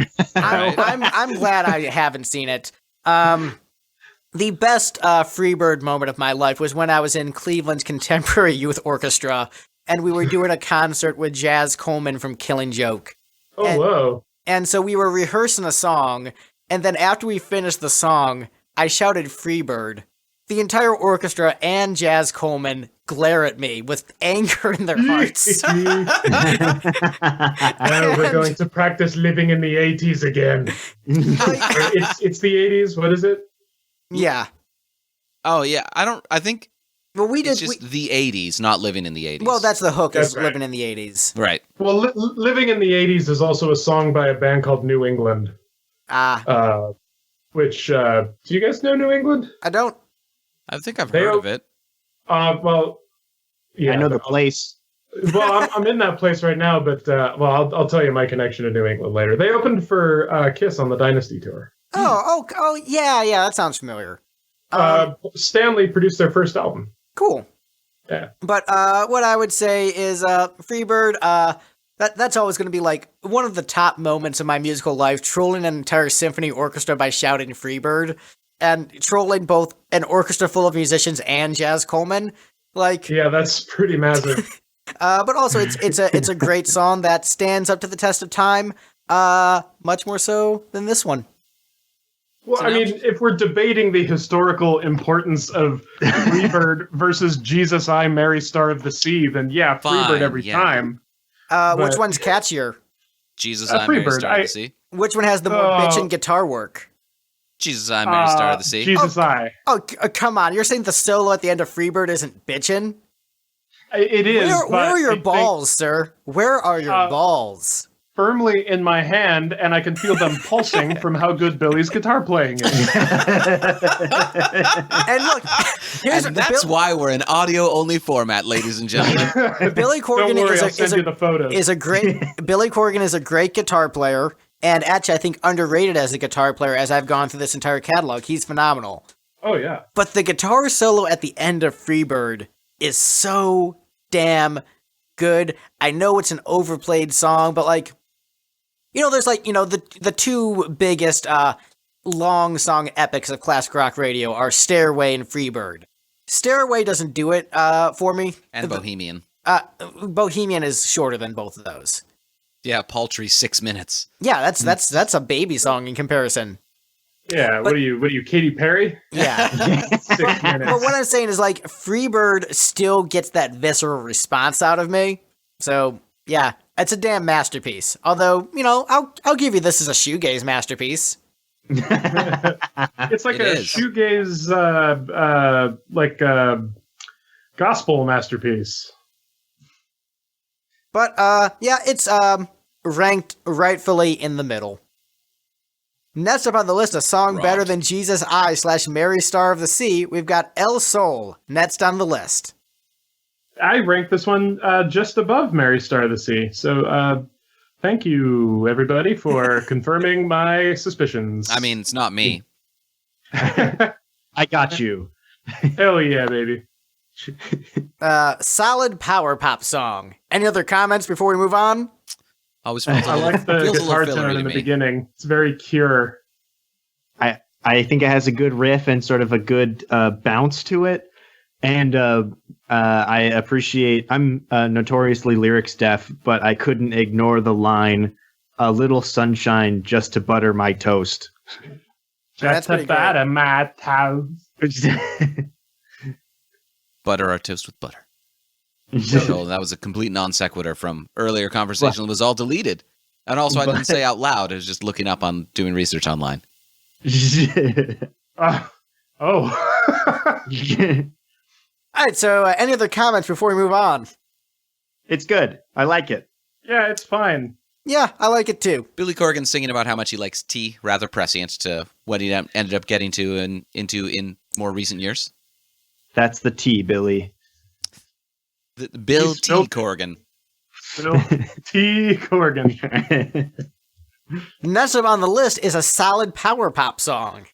glad I haven't seen it. The best Freebird moment of my life was when I was in Cleveland's Contemporary Youth Orchestra, and we were doing a concert with Jazz Coleman from Killing Joke. Whoa. And so we were rehearsing a song, and then after we finished the song, I shouted Freebird. The entire orchestra and Jazz Coleman glare at me with anger in their hearts. Now we're going to practice living in the 80s again. It's the 80s. What is it? Yeah. Oh, yeah. I think well, it's just the 80s, not living in the 80s. Well, that's the hook, is right. living in the 80s. Right. Well, Living in the 80s is also a song by a band called New England. Which, do you guys know New England? I don't. I think I've heard of it. Well, yeah. I know the place. Well, I'm in that place right now, but I'll tell you my connection to New England later. They opened for Kiss on the Dynasty tour. Oh, yeah, that sounds familiar. Stanley produced their first album. Cool. Yeah. But what I would say is Freebird, that's always going to be like one of the top moments of my musical life, trolling an entire symphony orchestra by shouting Freebird. And trolling both an orchestra full of musicians and Jazz Coleman, yeah, that's pretty massive. But also it's a great song that stands up to the test of time, much more so than this one. Well, I mean, if we're debating the historical importance of Freebird versus Jesus I, Mary Star of the Sea, then yeah, Freebird every time. Which one's catchier? Jesus I, Mary Star of the Sea. Which one has the more bitchin' guitar work? Jesus I, Mary Star of the Sea. Jesus I. Come on. You're saying the solo at the end of Freebird isn't bitchin'? It is. Where are your balls, sir? Where are your balls? Firmly in my hand, and I can feel them pulsing from how good Billy's guitar playing is. And look, that's why we're in audio-only format, ladies and gentlemen. Billy Corgan is a great Billy Corgan is a great guitar player, and actually I think underrated as a guitar player as I've gone through this entire catalog. He's phenomenal. Oh yeah. But the guitar solo at the end of Freebird is so damn good. I know it's an overplayed song, but like, there's like, the two biggest long song epics of classic rock radio are Stairway and Freebird. Stairway doesn't do it for me. And Bohemian. Bohemian is shorter than both of those. Yeah, paltry 6 minutes. Yeah, that's a baby song in comparison. Yeah, what are you, Katy Perry? Yeah. 6 minutes. But what I'm saying is, like, Freebird still gets that visceral response out of me. So, yeah, it's a damn masterpiece. Although, I'll give you this as a shoegaze masterpiece. It's like a shoegaze, gospel masterpiece. But, yeah, it's ranked rightfully in the middle. Next up on the list, a song better than Jesus I / Mary Star of the Sea, we've got El Sol, next on the list. I rank this one just above Mary Star of the Sea. So thank you, everybody, for confirming my suspicions. I mean, it's not me. I got you. Hell yeah, baby. Solid power pop song. Any other comments before we move on? I like the guitar tone in the beginning. It's very Cure. I think it has a good riff and sort of a good bounce to it. And I appreciate, I'm notoriously lyrics deaf, but I couldn't ignore the line, "A little sunshine just to butter my toast." Just to butter my toast. Butter our toast with butter. So that was a complete non sequitur from earlier conversation. It was all deleted. And also I didn't say out loud. I was just looking up on doing research online. Oh. All right, so any other comments before we move on? It's good. I like it. Yeah, it's fine. Yeah, I like it too. Billy Corgan singing about how much he likes tea, rather prescient to what he ended up getting into in more recent years. That's the tea, Billy. Bill T. Corgan. Bill T. Corgan. Next up on the list is a solid power pop song.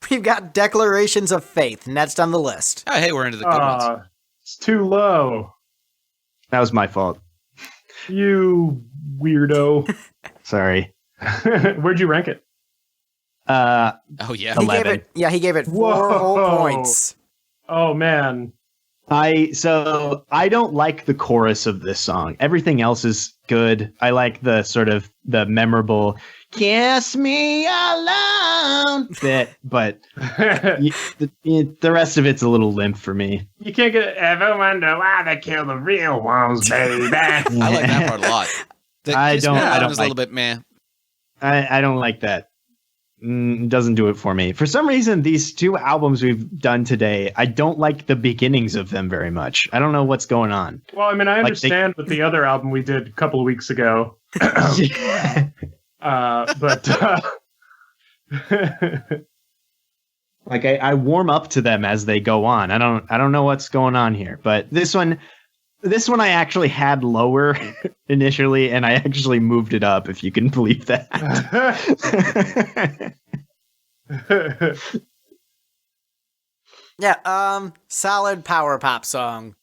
We've got Declarations of Faith next on the list. Oh, hey, we're into the good ones. It's too low. That was my fault. You weirdo. Sorry. Where'd you rank it? Oh, yeah. 11. He gave it 4 whole points. Oh, man. I don't like the chorus of this song. Everything else is good. I like the sort of the memorable "Kiss Me Alone" bit, but the rest of it's a little limp for me. You can't ever wonder why they kill the real ones, baby. I like that part a lot. I don't a like, little bit meh. I don't like that. Doesn't do it for me. For some reason, these two albums we've done today, I don't like the beginnings of them very much. I don't know what's going on. Well, I mean, I understand with the other album we did a couple of weeks ago. But like I warm up to them as they go on. I don't know what's going on here, but this one I actually had lower initially, and I actually moved it up, if you can believe that. Yeah, solid power pop song.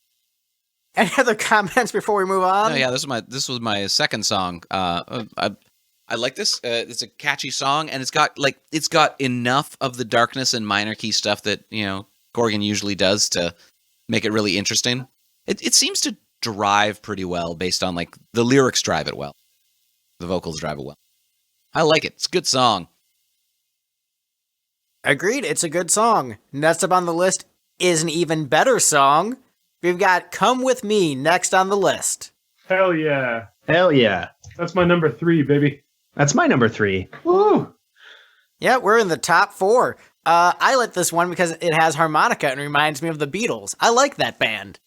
Any other comments before we move on? No, yeah, this was my second song. I like this. It's a catchy song, and it's got enough of the darkness and minor key stuff that Corgan usually does to make it really interesting. It seems to drive pretty well based on the lyrics drive it well. The vocals drive it well. I like it. It's a good song. Agreed, it's a good song. Next up on the list is an even better song. We've got Come With Me next on the list. Hell yeah. Hell yeah. That's my number 3, baby. That's my number 3. Woo! Yeah, we're in the top 4. I like this one because it has harmonica and reminds me of the Beatles. I like that band.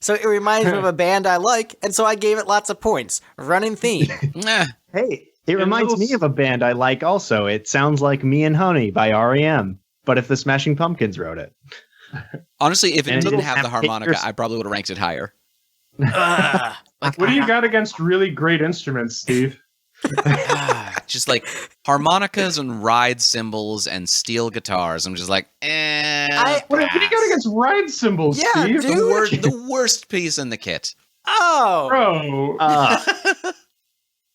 So it reminds me of a band I like, and so I gave it lots of points. Running theme. Hey, it reminds me of a band I like also. It sounds like Me and Honey by R.E.M., but if the Smashing Pumpkins wrote it. Honestly, if it And didn't it'll have the have harmonica, pictures. I probably would have ranked it higher. What do you got against really great instruments, Steve? Just like harmonicas and ride cymbals and steel guitars. I'm just like, What do you got against ride cymbals, Yeah, Steve? dude. the worst piece in the kit. Oh! Bro.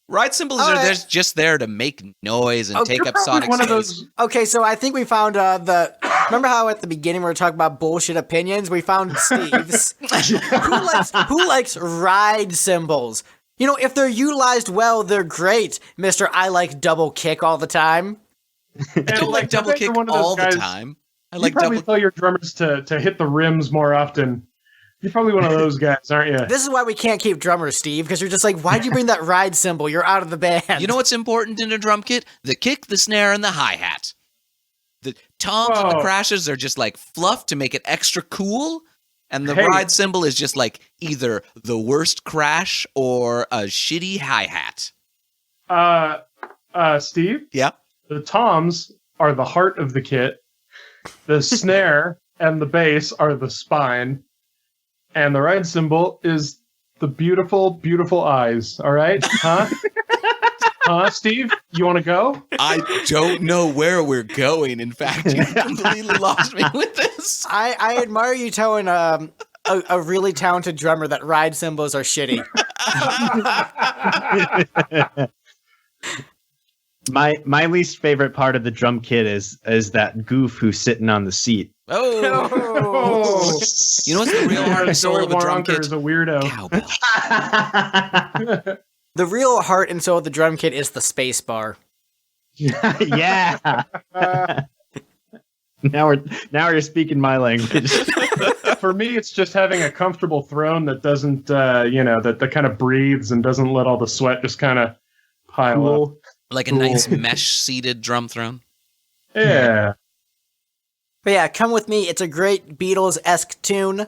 Ride cymbals are Alright. just there to make noise and take You're up probably sonic one of space. those. Okay, so I think we found remember how at the beginning we were talking about bullshit opinions? We found Steve's. who likes ride cymbals? You know, if they're utilized well, they're great, Mr. I like double kick all the time. I don't like double kick all the time. I like You probably double. tell your drummers to hit the rims more often. You're probably one of those guys, aren't you? This is why we can't keep drummers, Steve, because you're just like, why'd you bring that ride cymbal? You're out of the band. You know what's important in a drum kit? The kick, the snare, and the hi-hat. The toms and the Whoa. crashes are just like fluff to make it extra cool. And the Hey. ride cymbal is just like either the worst crash or a shitty hi-hat. Steve, Yeah. the toms are the heart of the kit. The snare and the bass are the spine. And the ride cymbal is the beautiful, beautiful eyes. All right? Huh? Huh, Steve? You want to go? I don't know where we're going. In fact, you completely lost me with this. I admire you telling a really talented drummer that ride cymbals are shitty. My least favorite part of the drum kit is that goof who's sitting on the seat. Oh. Oh. You know what's the real heart and soul of a drum kit? is a weirdo. Cowbell. The real heart and soul of the drum kit is the space bar. Yeah. Now you're speaking my language. For me, it's just having a comfortable throne that doesn't, that kind of breathes and doesn't let all the sweat just kind of pile up. Like a nice mesh-seated drum throne. Yeah. But yeah, Come With Me, it's a great Beatles-esque tune.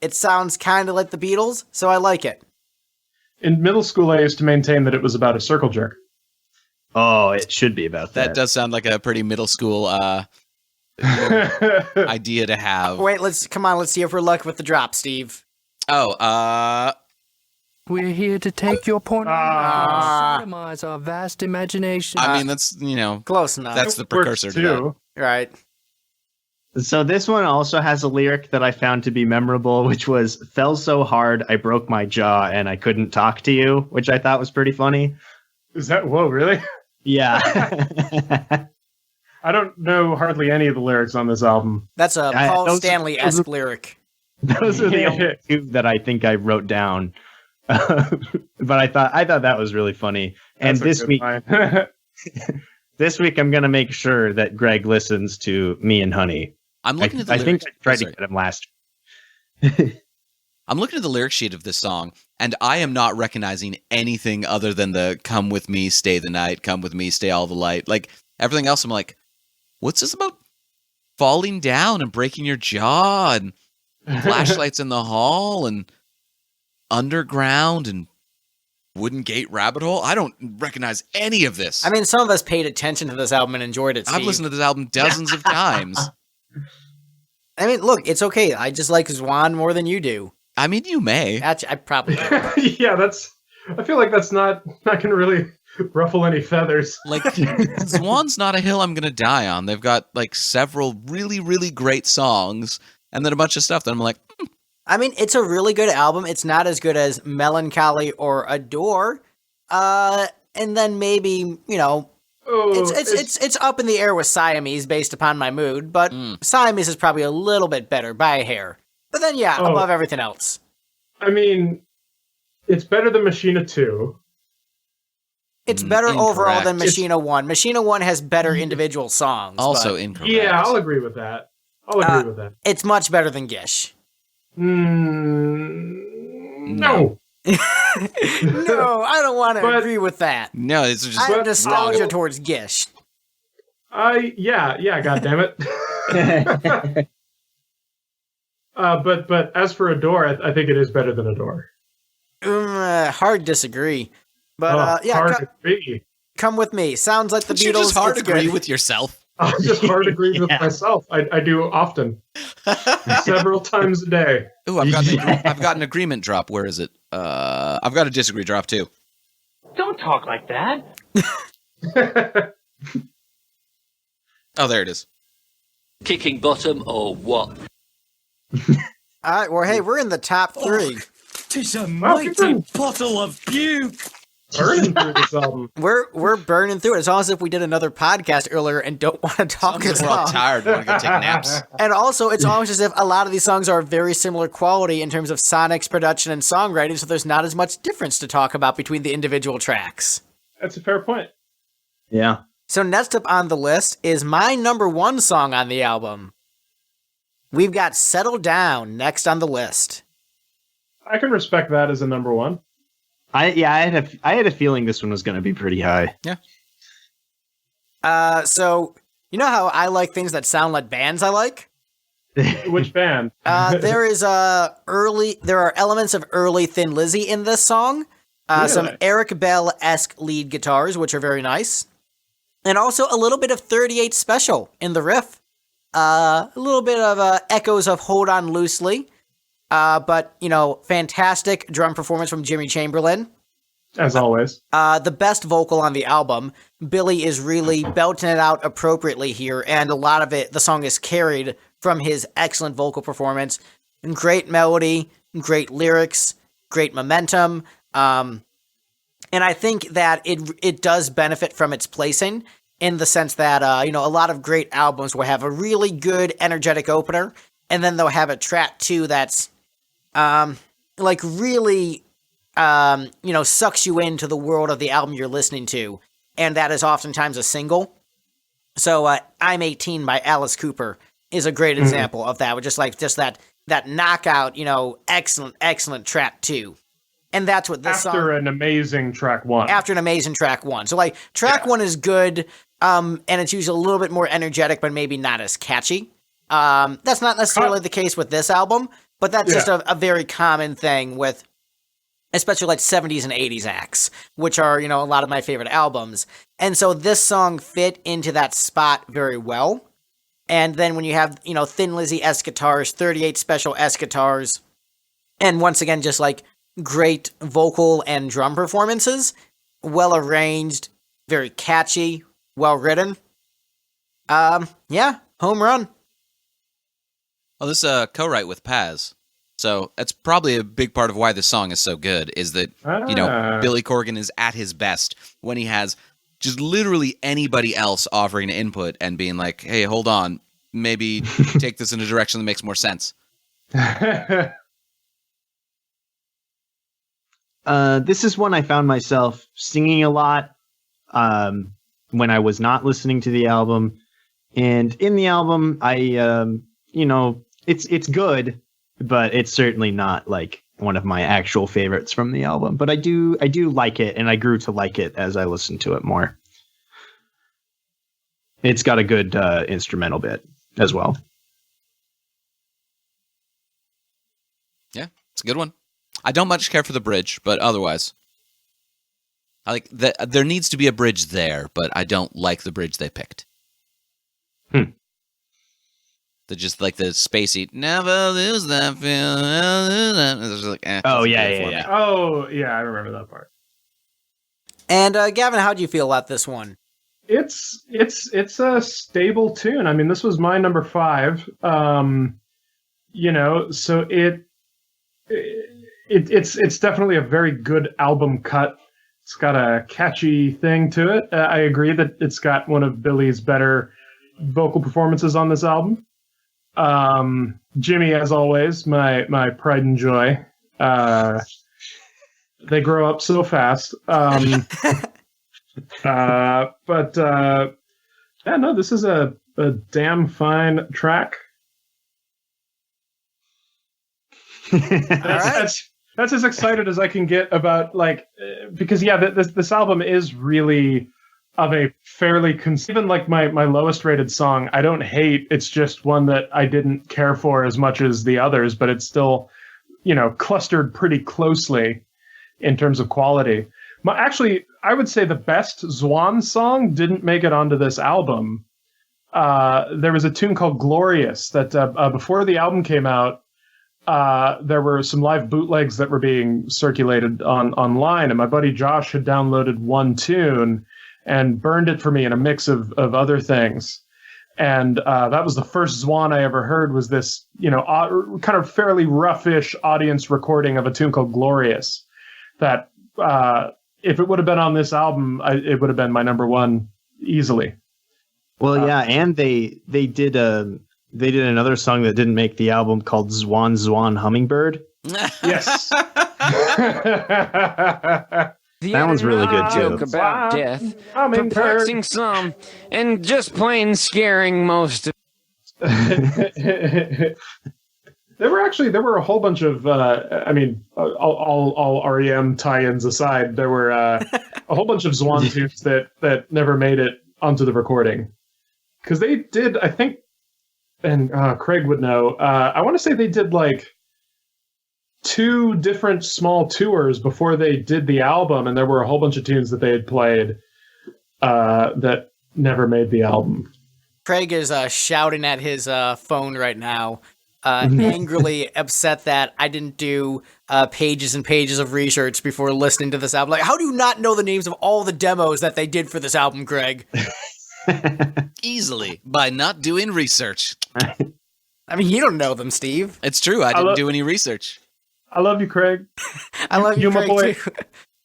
It sounds kind of like the Beatles, so I like it. In middle school, I used to maintain that it was about a circle jerk. Oh, it should be about that. That does sound like a pretty middle school idea to have. Wait, let's see if we're lucky with the drop, Steve. Oh, We're here to take your point of view Ah. and sodomize our vast imagination. I mean, that's, Close enough. that's the It works precursor to that. too. right. So this one also has a lyric that I found to be memorable, which was, "Fell so hard, I broke my jaw and I couldn't talk to you," which I thought was pretty funny. Is that, whoa, really? Yeah. I don't know hardly any of the lyrics on this album. That's a I- Paul those- Stanley-esque lyric. Those are the only two that I think I wrote down. But I thought that was really funny. And That's a this good week, line. this week I'm gonna make sure that Greg listens to Me and Honey. I'm looking at the I think lyrics. I tried to Sorry. get him last. I'm looking at the lyric sheet of this song, and I am not recognizing anything other than the "Come with me, stay the night, come with me, stay all the light." Like everything else, I'm like, what's this about? Falling down and breaking your jaw, and flashlights in the hall, and underground, and wooden gate rabbit hole. I don't recognize any of this. I mean, some of us paid attention to this album and enjoyed it, Steve. I've listened to this album dozens of times. I mean, look, it's okay. I just like Zwan more than you do. I mean, you may. Actually, I probably do. Yeah, I feel like that's not going to really ruffle any feathers. Like, Zwan's not a hill I'm gonna die on. They've got like several really, really great songs, and then a bunch of stuff that I'm like, I mean, it's a really good album. It's not as good as Melancholy or Adore. And then maybe, Oh, it's up in the air with Siamese based upon my mood, but Siamese is probably a little bit better by a hair. But then, yeah, Oh. above everything else. I mean, it's better than Machina 2. It's better overall than Incorrect. Machina 1. Machina 1 has better individual songs. Also but incorrect. Yeah, I'll agree with that. it's much better than Gish. No. No, I don't want to agree with that. No, it's just I have nostalgia towards Gish. Yeah, God damn it. But as for Adore, I think it is better than Adore. Hard to disagree. But hard to agree. come with me. Sounds like the Don't Beatles. you just hard it's agree good. with yourself. I'm just hard agrees with myself. I do often, several times a day. Ooh, I've got an agreement drop. Where is it? I've got a disagree drop too. Don't talk like that. Oh, there it is. Kicking bottom or what? All right. Well, hey, we're in the top 3. Tis a mighty bottle of puke. Burning through this album. We're burning through it. It's almost as if we did another podcast earlier and don't want to talk as We're all long. tired. We want to go take naps. And also, it's almost as if a lot of these songs are very similar quality in terms of sonics, production, and songwriting, so there's not as much difference to talk about between the individual tracks. That's a fair point. Yeah. So next up on the list is my number 1 song on the album. We've got Settle Down next on the list. I can respect that as a number 1. I had a feeling this one was going to be pretty high. Yeah. So you know how I like things that sound like bands I like? Which band? There are elements of early Thin Lizzy in this song. Some Really? Eric Bell-esque lead guitars, which are very nice. And also a little bit of 38 Special in the riff. A little bit of echoes of Hold On Loosely. But, fantastic drum performance from Jimmy Chamberlain. As always. The best vocal on the album. Billy is really belting it out appropriately here, and a lot of it, the song is carried from his excellent vocal performance. Great melody, great lyrics, great momentum. And I think that it does benefit from its placing in the sense that, a lot of great albums will have a really good, energetic opener, and then they'll have a track 2 that's, really, sucks you into the world of the album you're listening to. And that is oftentimes a single. So, I'm 18 by Alice Cooper is a great example of that. With just that knockout, excellent track 2. And that's what this After song... an amazing track 1. After an amazing track 1. So, track 1 is good, and it's usually a little bit more energetic, but maybe not as catchy. That's not necessarily the case with this album, but that's just a very common thing with, especially 70s and 80s acts, which are, a lot of my favorite albums. And so this song fit into that spot very well. And then when you have, Thin Lizzy-esque guitars, 38 Special-esque guitars, and once again, just great vocal and drum performances, well arranged, very catchy, well written. Home run. Well, this co-write with Paz. So that's probably a big part of why this song is so good, is that, Billy Corgan is at his best when he has just literally anybody else offering input and being like, hey, hold on, maybe take this in a direction that makes more sense. This is one I found myself singing a lot when I was not listening to the album. And in the album, it's good, but it's certainly not one of my actual favorites from the album. But I do like it, and I grew to like it as I listened to it more. It's got a good instrumental bit as well. Yeah, it's a good one. I don't much care for the bridge, but otherwise, I like that. There needs to be a bridge there, but I don't like the bridge they picked. The spacey, never lose that feeling. Oh yeah. Oh yeah, I remember that part. And Gavin, how do you feel about this one? It's a stable tune. I mean, this was my number 5. So it's definitely a very good album cut. It's got a catchy thing to it. I agree that it's got one of Billy's better vocal performances on this album. Jimmy, as always, my pride and joy. They grow up so fast. Yeah, no, this is a damn fine track. That's as excited as I can get about because this album is really of a fairly even like my lowest rated song. I don't hate. It's just one that I didn't care for as much as the others, but it's still clustered pretty closely in terms of quality. Actually, I would say the best Zwan song didn't make it onto this album. There was a tune called Glorious that before the album came out, there were some live bootlegs that were being circulated online, and my buddy Josh had downloaded one tune and burned it for me in a mix of other things. And that was the first Zwan I ever heard, was this, kind of fairly roughish audience recording of a tune called Glorious that if it would have been on this album, it would have been my number one easily. Well, yeah, and they did another song that didn't make the album called Zwan Zwan Hummingbird. Yes. That one's really good too. Joke about death, perplexing some, and just plain scaring most. There were a whole bunch of, all REM tie-ins aside, there were a whole bunch of Zwan tunes that never made it onto the recording. Because they did, I think, and Craig would know, I want to say they did like 2 different small tours before they did the album, and there were a whole bunch of tunes that they had played that never made the album. Craig is shouting at his phone right now, angrily upset that I didn't do pages and pages of research before listening to this album. Like, how do you not know the names of all the demos that they did for this album, Craig? Easily, by not doing research. I mean, you don't know them, Steve. It's true, I didn't do any research. I love you, Craig. I love you, Craig, my boy. too.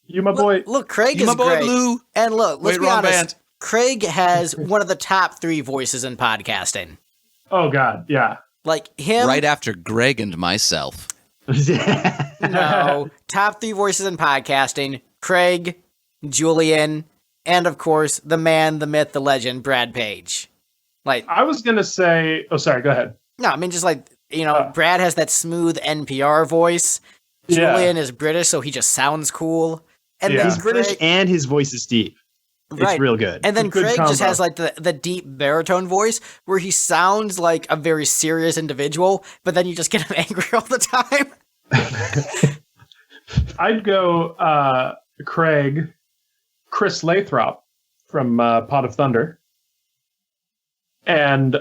You my boy. Look, Craig You is my boy, great. Blue. And look, let's Wait, be wrong honest. band. Craig has one of the top 3 voices in podcasting. Oh, God, yeah. Like him. Right after Greg and myself. No. Top 3 voices in podcasting. Craig, Julian, and of course, the man, the myth, the legend, Brad Page. Like, I was going to say... Oh, sorry, go ahead. No, I mean, just like, Brad has that smooth NPR voice. Julian is British, so he just sounds cool. And then he's British and his voice is deep. Right. It's real good. And then Good Craig combo. just has like the deep baritone voice where he sounds like a very serious individual, but then you just get him angry all the time. I'd go Craig, Chris Lathrop from Pot of Thunder, and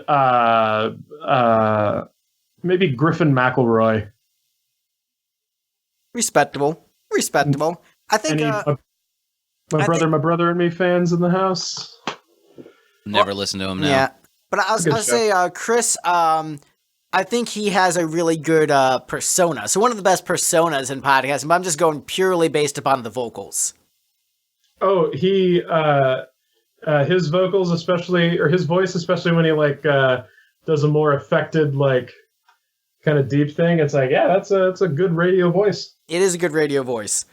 maybe Griffin McElroy. Respectable. I think my brother and me fans in the house. Never listen to him now. Yeah. But I was going to say, Chris, I think he has a really good persona. So one of the best personas in podcasting, but I'm just going purely based upon the vocals. Oh, he, his vocals especially, or his voice especially when he does a more affected, kind of deep thing. It's like, yeah, that's a good radio voice. It is a good radio voice.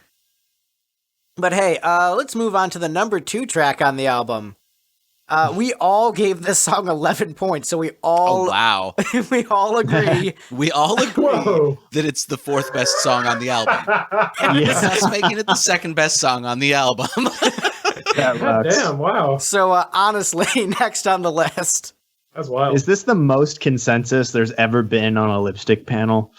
But hey, let's move on to the number 2 track on the album. We all gave this song 11 points, so we all... Oh, wow. we all agree. We all agree that it's the 4th best song on the album. Yes. That's making it the 2nd best song on the album. God damn, wow. So honestly, next on the list. That's wild. Is this the most consensus there's ever been on a lipstick panel?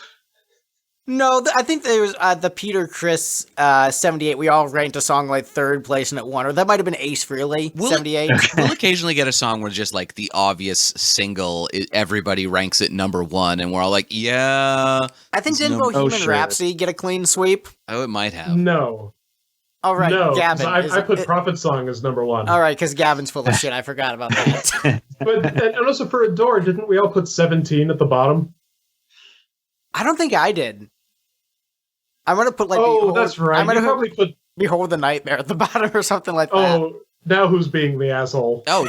No, I think there was the Peter Criss 78. We all ranked a song like 3rd place and it won, or that might have been Ace Frehley 78. We'll occasionally get a song where just like the obvious single, everybody ranks it number 1, and we're all like, yeah. I think didn't Bohemian Rhapsody get a clean sweep? Oh, it might have. No. All right, No, Gavin. I put Prophet Song as number 1. All right, because Gavin's full of shit. I forgot about that. And also for Adore, didn't we all put 17 at the bottom? I don't think I did. I'm going to put that's right. I'm going to probably put Behold the Nightmare at the bottom or something like that. Oh, now who's being the asshole? Oh,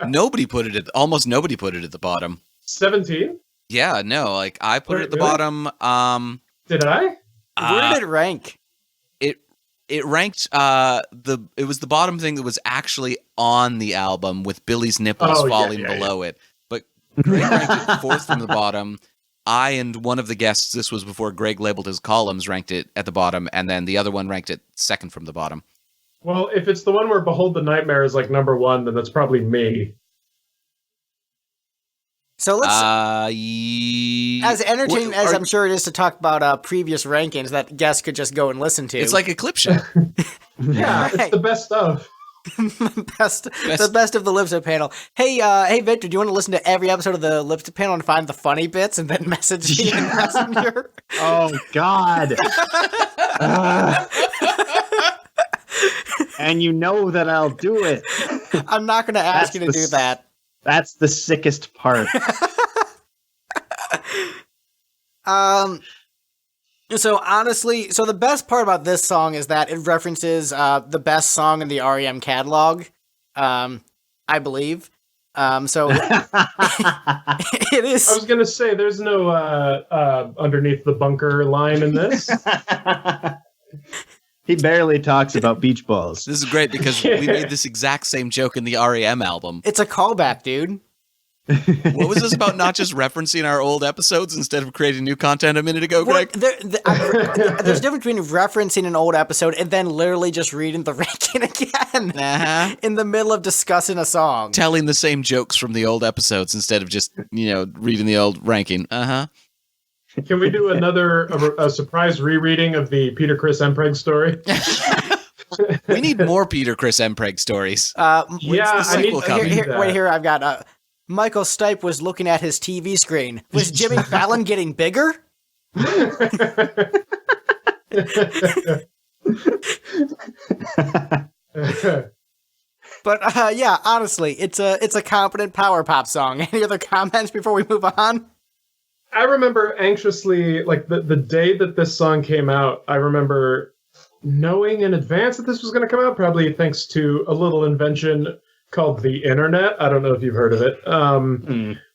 nobody put it almost nobody put it at the bottom. 17? Yeah, no, I put it at the really? bottom. Did I? Where did it rank? it ranked it was the bottom thing that was actually on the album with Billy's nipples falling below it. But Greg ranked it 4th from the bottom. I and one of the guests, this was before Greg labeled his columns, ranked it at the bottom, and then the other one ranked it 2nd from the bottom. Well, if it's the one where Behold the Nightmare is like number 1, then that's probably me. So let's, as entertaining as I'm sure it is to talk about previous rankings that guests could just go and listen to. It's like a clip show. Yeah, it's the best stuff. The best of the Lipstick Panel. Hey, Victor, do you want to listen to every episode of the Lipstick Panel and find the funny bits and then message me in Messenger? Oh, God. And you know that I'll do it. I'm not going to ask you to do that. That's the sickest part. So honestly, the best part about this song is that it references the best song in the REM catalog, I believe. So it is. I was going to say, there's no underneath the bunker line in this. He barely talks about beach balls. This is great because we made this exact same joke in the REM album. It's a callback, dude. What was this about not just referencing our old episodes instead of creating new content a minute ago, Greg? There's a difference between referencing an old episode and then literally just reading the ranking again in the middle of discussing a song. Telling the same jokes from the old episodes instead of just, reading the old ranking. Can we do a surprise rereading of the Peter Chris Empreg story? We need more Peter Chris Empreg stories. I need wait here. I've got Michael Stipe was looking at his TV screen. Was Jimmy Fallon getting bigger? But honestly, it's a competent power pop song. Any other comments before we move on? I remember anxiously, like the day that this song came out, I remember knowing in advance that this was going to come out, probably thanks to a little invention called the internet. I don't know if you've heard of it.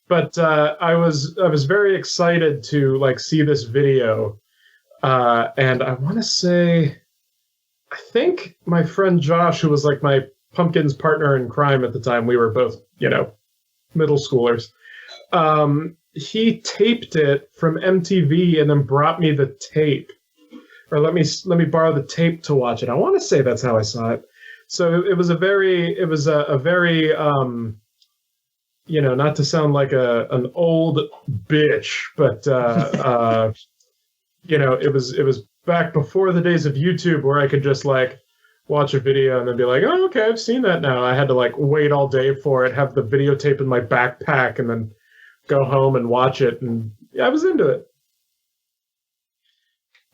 But I was very excited to see this video. And I want to say, I think my friend Josh, who was my Pumpkins partner in crime at the time, we were both, middle schoolers. He taped it from MTV and then brought me the tape, or let me borrow the tape to watch it. I want to say that's how I saw it. So it was a very, not to sound like an old bitch, but it was back before the days of YouTube where I could just watch a video and then be like, oh, okay, I've seen that now. I had to wait all day for it, have the videotape in my backpack, and then go home and watch it, and I was into it.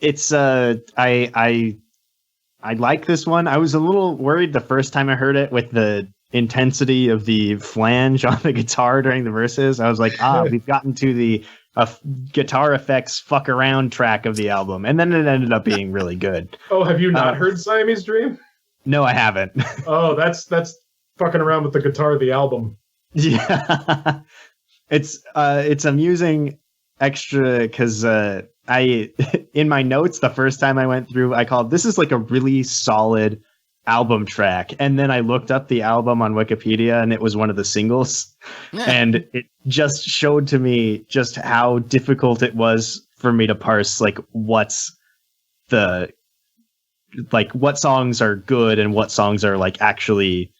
It's I like this one. I was a little worried the first time I heard it with the intensity of the flange on the guitar during the verses. I was like, we've gotten to the guitar effects fuck around track of the album, and then it ended up being really good. Oh, have you not heard Siamese Dream? No, I haven't. Oh, that's fucking around with the guitar of the album. Yeah. It's amusing extra because I in my notes the first time I went through, I called this is a really solid album track, and then I looked up the album on Wikipedia and it was one of the singles, and it just showed to me just how difficult it was for me to parse what's the what songs are good and what songs are actually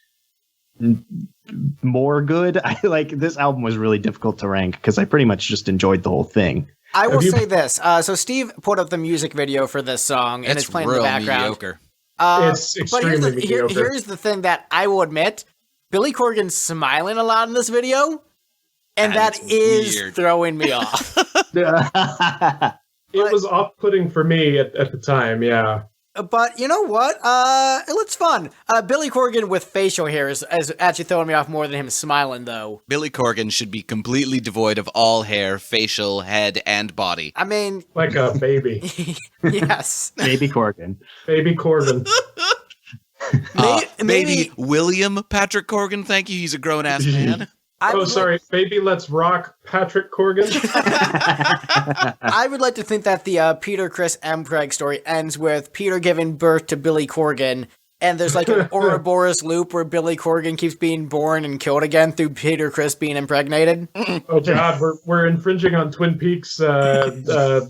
more good. This album was really difficult to rank because I pretty much just enjoyed the whole thing. I will say this. So Steve put up the music video for this song, and it's playing in the background. Mediocre. It's extremely mediocre. Here's the thing that I will admit: Billy Corgan's smiling a lot in this video, and that is weird. Throwing me off. It was off-putting for me at the time. Yeah. But you know what? It looks fun. Billy Corgan with facial hair is actually throwing me off more than him smiling, though. Billy Corgan should be completely devoid of all hair, facial, head, and body. I mean... like a baby. Yes. Baby Corgan. Baby Corgan. Baby William Patrick Corgan, thank you. He's a grown-ass man. Baby Let's Rock, Patrick Corgan. I would like to think that the Peter, Chris, and Craig story ends with Peter giving birth to Billy Corgan, and there's like an Ouroboros loop where Billy Corgan keeps being born and killed again through Peter Chris being impregnated. Oh God, we're infringing on Twin Peaks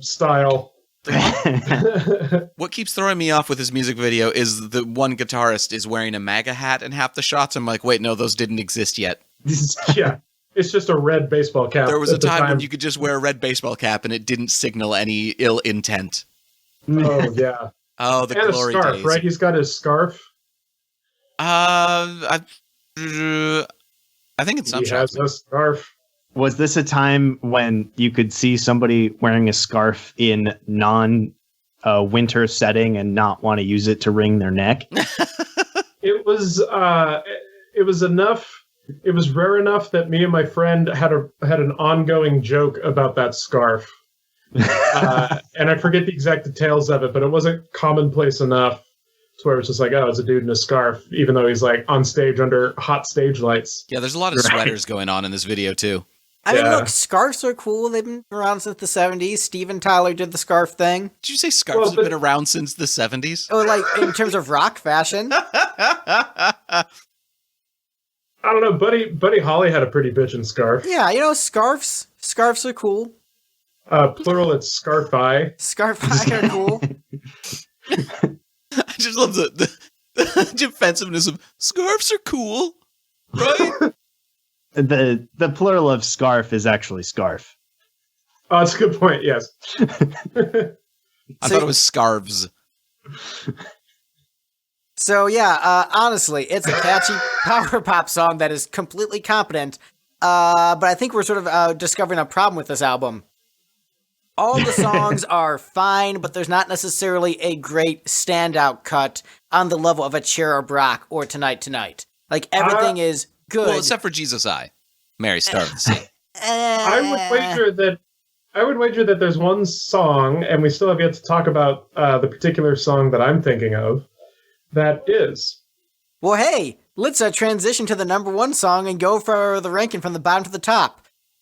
style. What keeps throwing me off with this music video is the one guitarist is wearing a MAGA hat in half the shots. I'm like, wait, no, those didn't exist yet. Yeah, it's just a red baseball cap. There was a time when you could just wear a red baseball cap and it didn't signal any ill intent. Oh yeah. Oh, the and glory a scarf, days. right? He's got his scarf. I think it's some shots. He has a scarf. Was this a time when you could see somebody wearing a scarf in non-winter setting and not want to use it to wring their neck? It was enough. It was rare enough that me and my friend had an ongoing joke about that scarf. And I forget the exact details of it, but it wasn't commonplace enough to where it's just like, oh, it's a dude in a scarf, even though he's like on stage under hot stage lights. Yeah, there's a lot of sweaters going on in this video too. I mean, look, scarves are cool. They've been around since the 70s. Steven Tyler did the scarf thing. Did you say scarves have been around since the 70s? Oh, like in terms of rock fashion? I don't know. Buddy Holly had a pretty bitchin' scarf. Yeah, scarves. Scarves are cool. Plural, it's scarfi. Scarfi are cool. I just love the defensiveness of scarves are cool, right? The plural of scarf is actually scarf. Oh, that's a good point, yes. I thought it was scarves. So yeah, honestly, it's a catchy power pop song that is completely competent, but I think we're sort of discovering a problem with this album. All the songs are fine, but there's not necessarily a great standout cut on the level of a Cher or Brock or Tonight Tonight. Like, everything is good. Well, except for Jesus I. Mary started the scene. I would wager that there's one song, and we still have yet to talk about the particular song that I'm thinking of, that is. Well, hey, let's transition to the number one song and go for the ranking from the bottom to the top.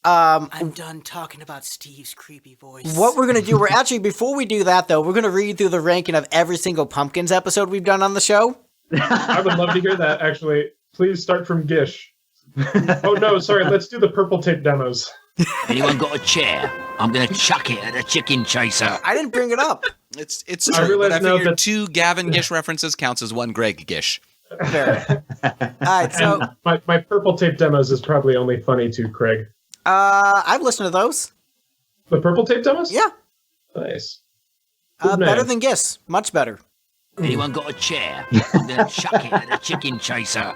I'm done talking about Steve's creepy voice. What we're going to do, before we do that, though, we're going to read through the ranking of every single Pumpkins episode we've done on the show. I would love to hear that, actually. Please start from Gish. Oh, no, sorry. Let's do the purple tape demos. Anyone got a chair? I'm going to chuck it at a chicken chaser. I didn't bring it up. It's true, but I figured 2 Gavin Gish references counts as 1 Greg Gish. Fair. All right, so... My purple tape demos is probably only funny to Craig. I've listened to those. The purple tape demos? Yeah. Nice. Better than Giss. Much better. Anyone got a chair? I'm going to chuck it at a chicken chaser.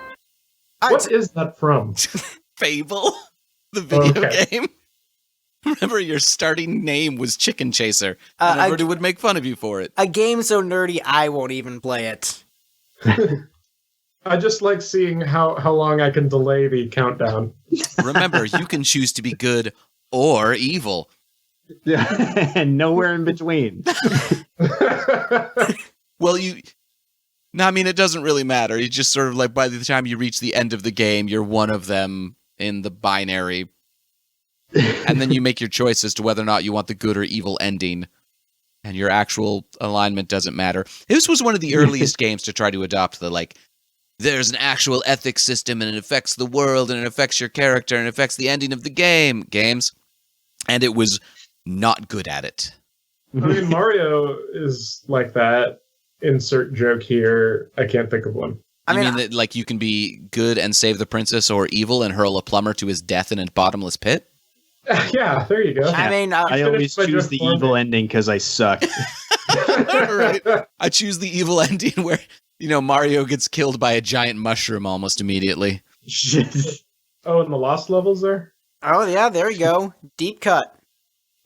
What is that from? Fable, the video game. Remember, your starting name was Chicken Chaser, and everybody would make fun of you for it. A game so nerdy, I won't even play it. I just like seeing how long I can delay the countdown. Remember, you can choose to be good or evil. Yeah, and nowhere in between. Well, no, I mean, it doesn't really matter. You just sort of like, by the time you reach the end of the game, you're one of them in the binary. And then you make your choice as to whether or not you want the good or evil ending. And your actual alignment doesn't matter. This was one of the earliest games to try to adopt the, there's an actual ethics system and it affects the world and it affects your character and it affects the ending of the games. And it was not good at it. I mean, Mario is like that. Insert joke here. I can't think of one. I mean that you can be good and save the princess or evil and hurl a plumber to his death in a bottomless pit? Yeah, there you go. I mean, I always choose the evil ending because I suck. Right. I choose the evil ending where, Mario gets killed by a giant mushroom almost immediately. Oh, and the lost levels there? Oh, yeah, there you go. Deep cut.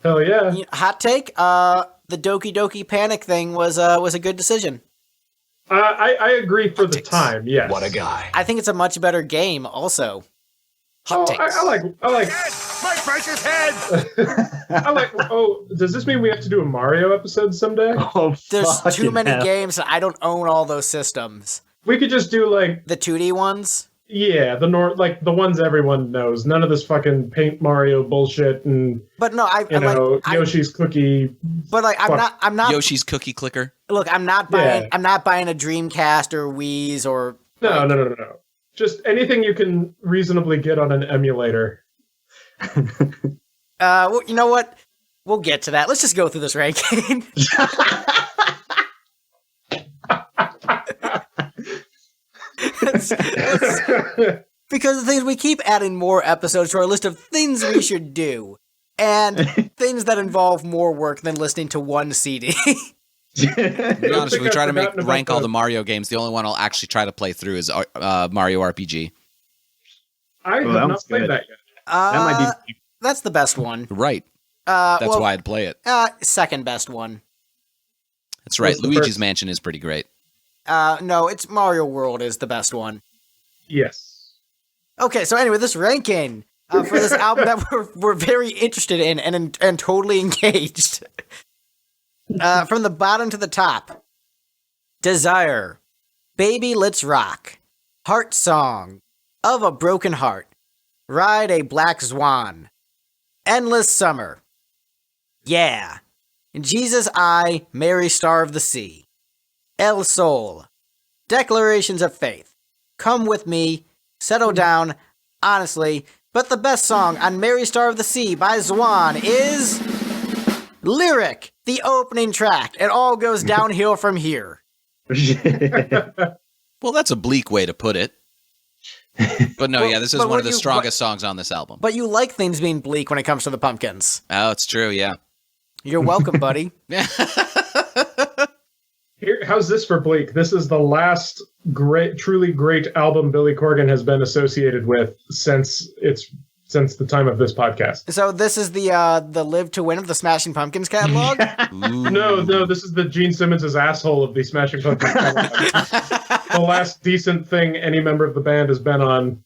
Hell yeah. Hot take, the Doki Doki Panic thing was a good decision. I agree for the time, yes. What a guy. I think it's a much better game also. Hot takes. I like My precious head! does this mean we have to do a Mario episode someday? There's too many games and I don't own all those systems. We could just do the 2D ones. Yeah, like the ones everyone knows. None of this fucking Paint Mario bullshit and But no, Yoshi's Cookie. But like, I'm not Yoshi's Cookie Clicker. Look, I'm not buying a Dreamcast or Wii's or No. Just anything you can reasonably get on an emulator. Well, you know what? We'll get to that. Let's just go through this ranking. Because the things we keep adding more episodes to our list of things we should do, and things that involve more work than listening to one CD. To be honest, if we try to rank all the Mario games, the only one I'll actually try to play through is Mario RPG. I have not played that yet. That might be. That's the best one. Right. That's why I'd play it. Second best one. That's right. Luigi's Mansion is pretty great. No, it's Mario World is the best one. Yes. Okay, so anyway, this ranking for this album that we're very interested in and totally engaged. From the bottom to the top. Desire. Baby Let's Rock. Heart Song. Of a Broken Heart. Ride a Black Zwan. Endless Summer. Yeah. Jesus I, Mary Star of the Sea. El Sol. Declarations of Faith. Come With Me. Settle Down. Honestly. But the best song on Mary Star of the Sea by Zwan is Lyric, the opening track. It all goes downhill from here. Well, that's a bleak way to put it. But no, this is one of the strongest songs on this album. But you like things being bleak when it comes to the Pumpkins. Oh, it's true, yeah. You're welcome, buddy. How's this for bleak? This is the last truly great album Billy Corgan has been associated with since the time of this podcast. So this is the Live to Win of the Smashing Pumpkins catalog? No, this is the Gene Simmons' asshole of the Smashing Pumpkins catalog. The last decent thing any member of the band has been on.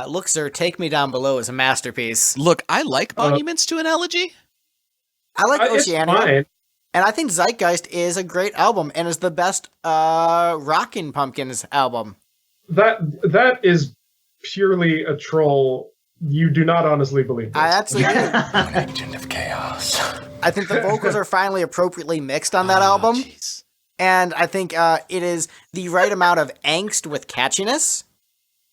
Look, sir, Take Me Down Below is a masterpiece. Look, I like Monuments to an Elegy. I like Oceania. Fine. And I think Zeitgeist is a great album and is the best Rockin' Pumpkins album. That is purely a troll. You do not honestly believe this. I actually do. An agent of chaos. I think the vocals are finally appropriately mixed on that album. Geez. And I think it is the right amount of angst with catchiness.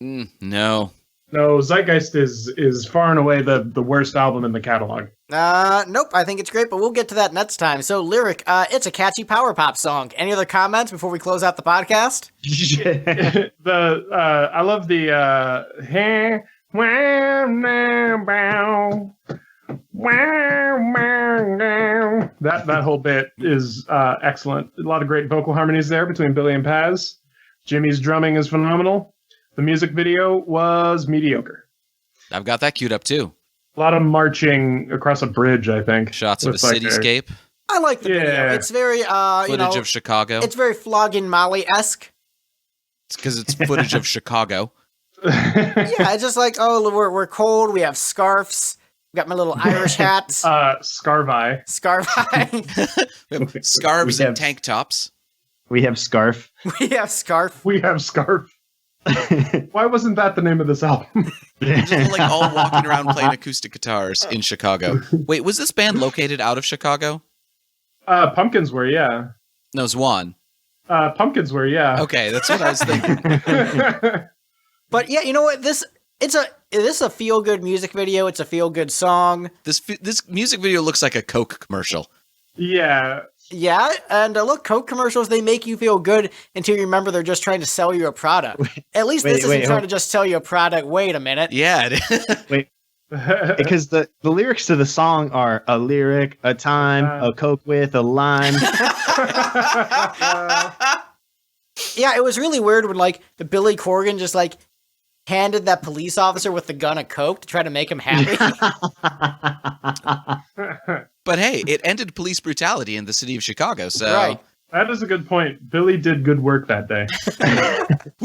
No. No, Zeitgeist is far and away the worst album in the catalog. Nope, I think it's great, but we'll get to that next time. So, Lyric, it's a catchy power pop song. Any other comments before we close out the podcast? I love the that whole bit is excellent. A lot of great vocal harmonies there between Billy and Paz. Jimmy's drumming is phenomenal. The music video was mediocre. I've got that queued up too. A lot of marching across a bridge, I think. Shots of a cityscape. I like the video. It's very, footage of Chicago. It's very Flogging Molly-esque. It's because it's footage of Chicago. Yeah, it's just like, we're cold. We have scarves. Got my little Irish hat. Scarvi. We have scarves and tank tops. We have Scarf. We have Scarf. Why wasn't that the name of this album? They're just like all walking around playing acoustic guitars in Chicago. Wait, was this band located out of Chicago? Pumpkins were, yeah. No, Zwan. Pumpkins were, yeah. Okay, that's what I was thinking. But yeah, you know what? This is a feel-good music video. It's a feel-good song. This music video looks like a Coke commercial. Yeah. Yeah, and look, Coke commercials, they make you feel good until you remember they're just trying to sell you a product. At least this isn't trying to just sell you a product. Wait a minute. Yeah. Wait. Because the lyrics to the song are a lyric, a time, a Coke with a lime. Yeah, it was really weird when the Billy Corgan just handed that police officer with the gun of Coke to try to make him happy. But hey, it ended police brutality in the city of Chicago, so... Right. That is a good point. Billy did good work that day.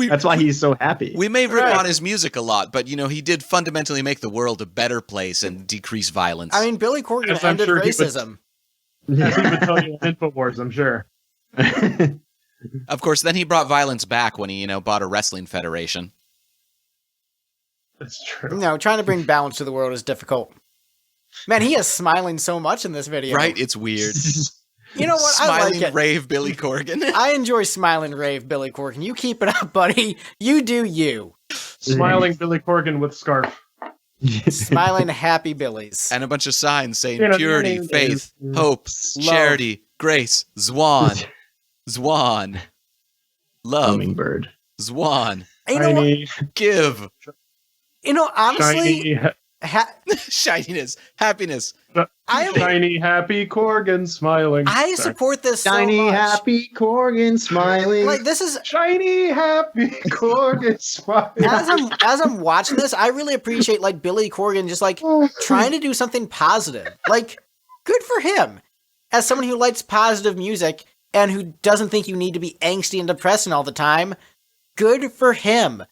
That's why he's so happy. We may rip on his music a lot, but, he did fundamentally make the world a better place and decrease violence. I mean, Billy Corgan ended racism. As he would tell you in InfoWars, I'm sure. Of course, then he brought violence back when he, bought a wrestling federation. That's true. No, trying to bring balance to the world is difficult. Man, he is smiling so much in this video. Right? It's weird. You know what? Smiling I like it. rave Billy Corgan. I enjoy smiling rave Billy Corgan. You keep it up, buddy. You do you. Smiling Billy Corgan with scarf. Smiling happy Billies. And a bunch of signs saying You know, purity, faith, hope, charity, grace, Zwan, Zwan, love, Hummingbird. Zwan, You know what? Shiny, give, Honestly, shininess, happiness. shiny, happy Corgan smiling. I Sorry. support this so Shiny, much. happy Corgan smiling. Like, this is... Shiny, happy Corgan smiling. As I'm watching this, I really appreciate, like, Billy Corgan just, like, trying to do something positive. Like, good for him. As someone who likes positive music and who doesn't think you need to be angsty and depressing all the time, good for him.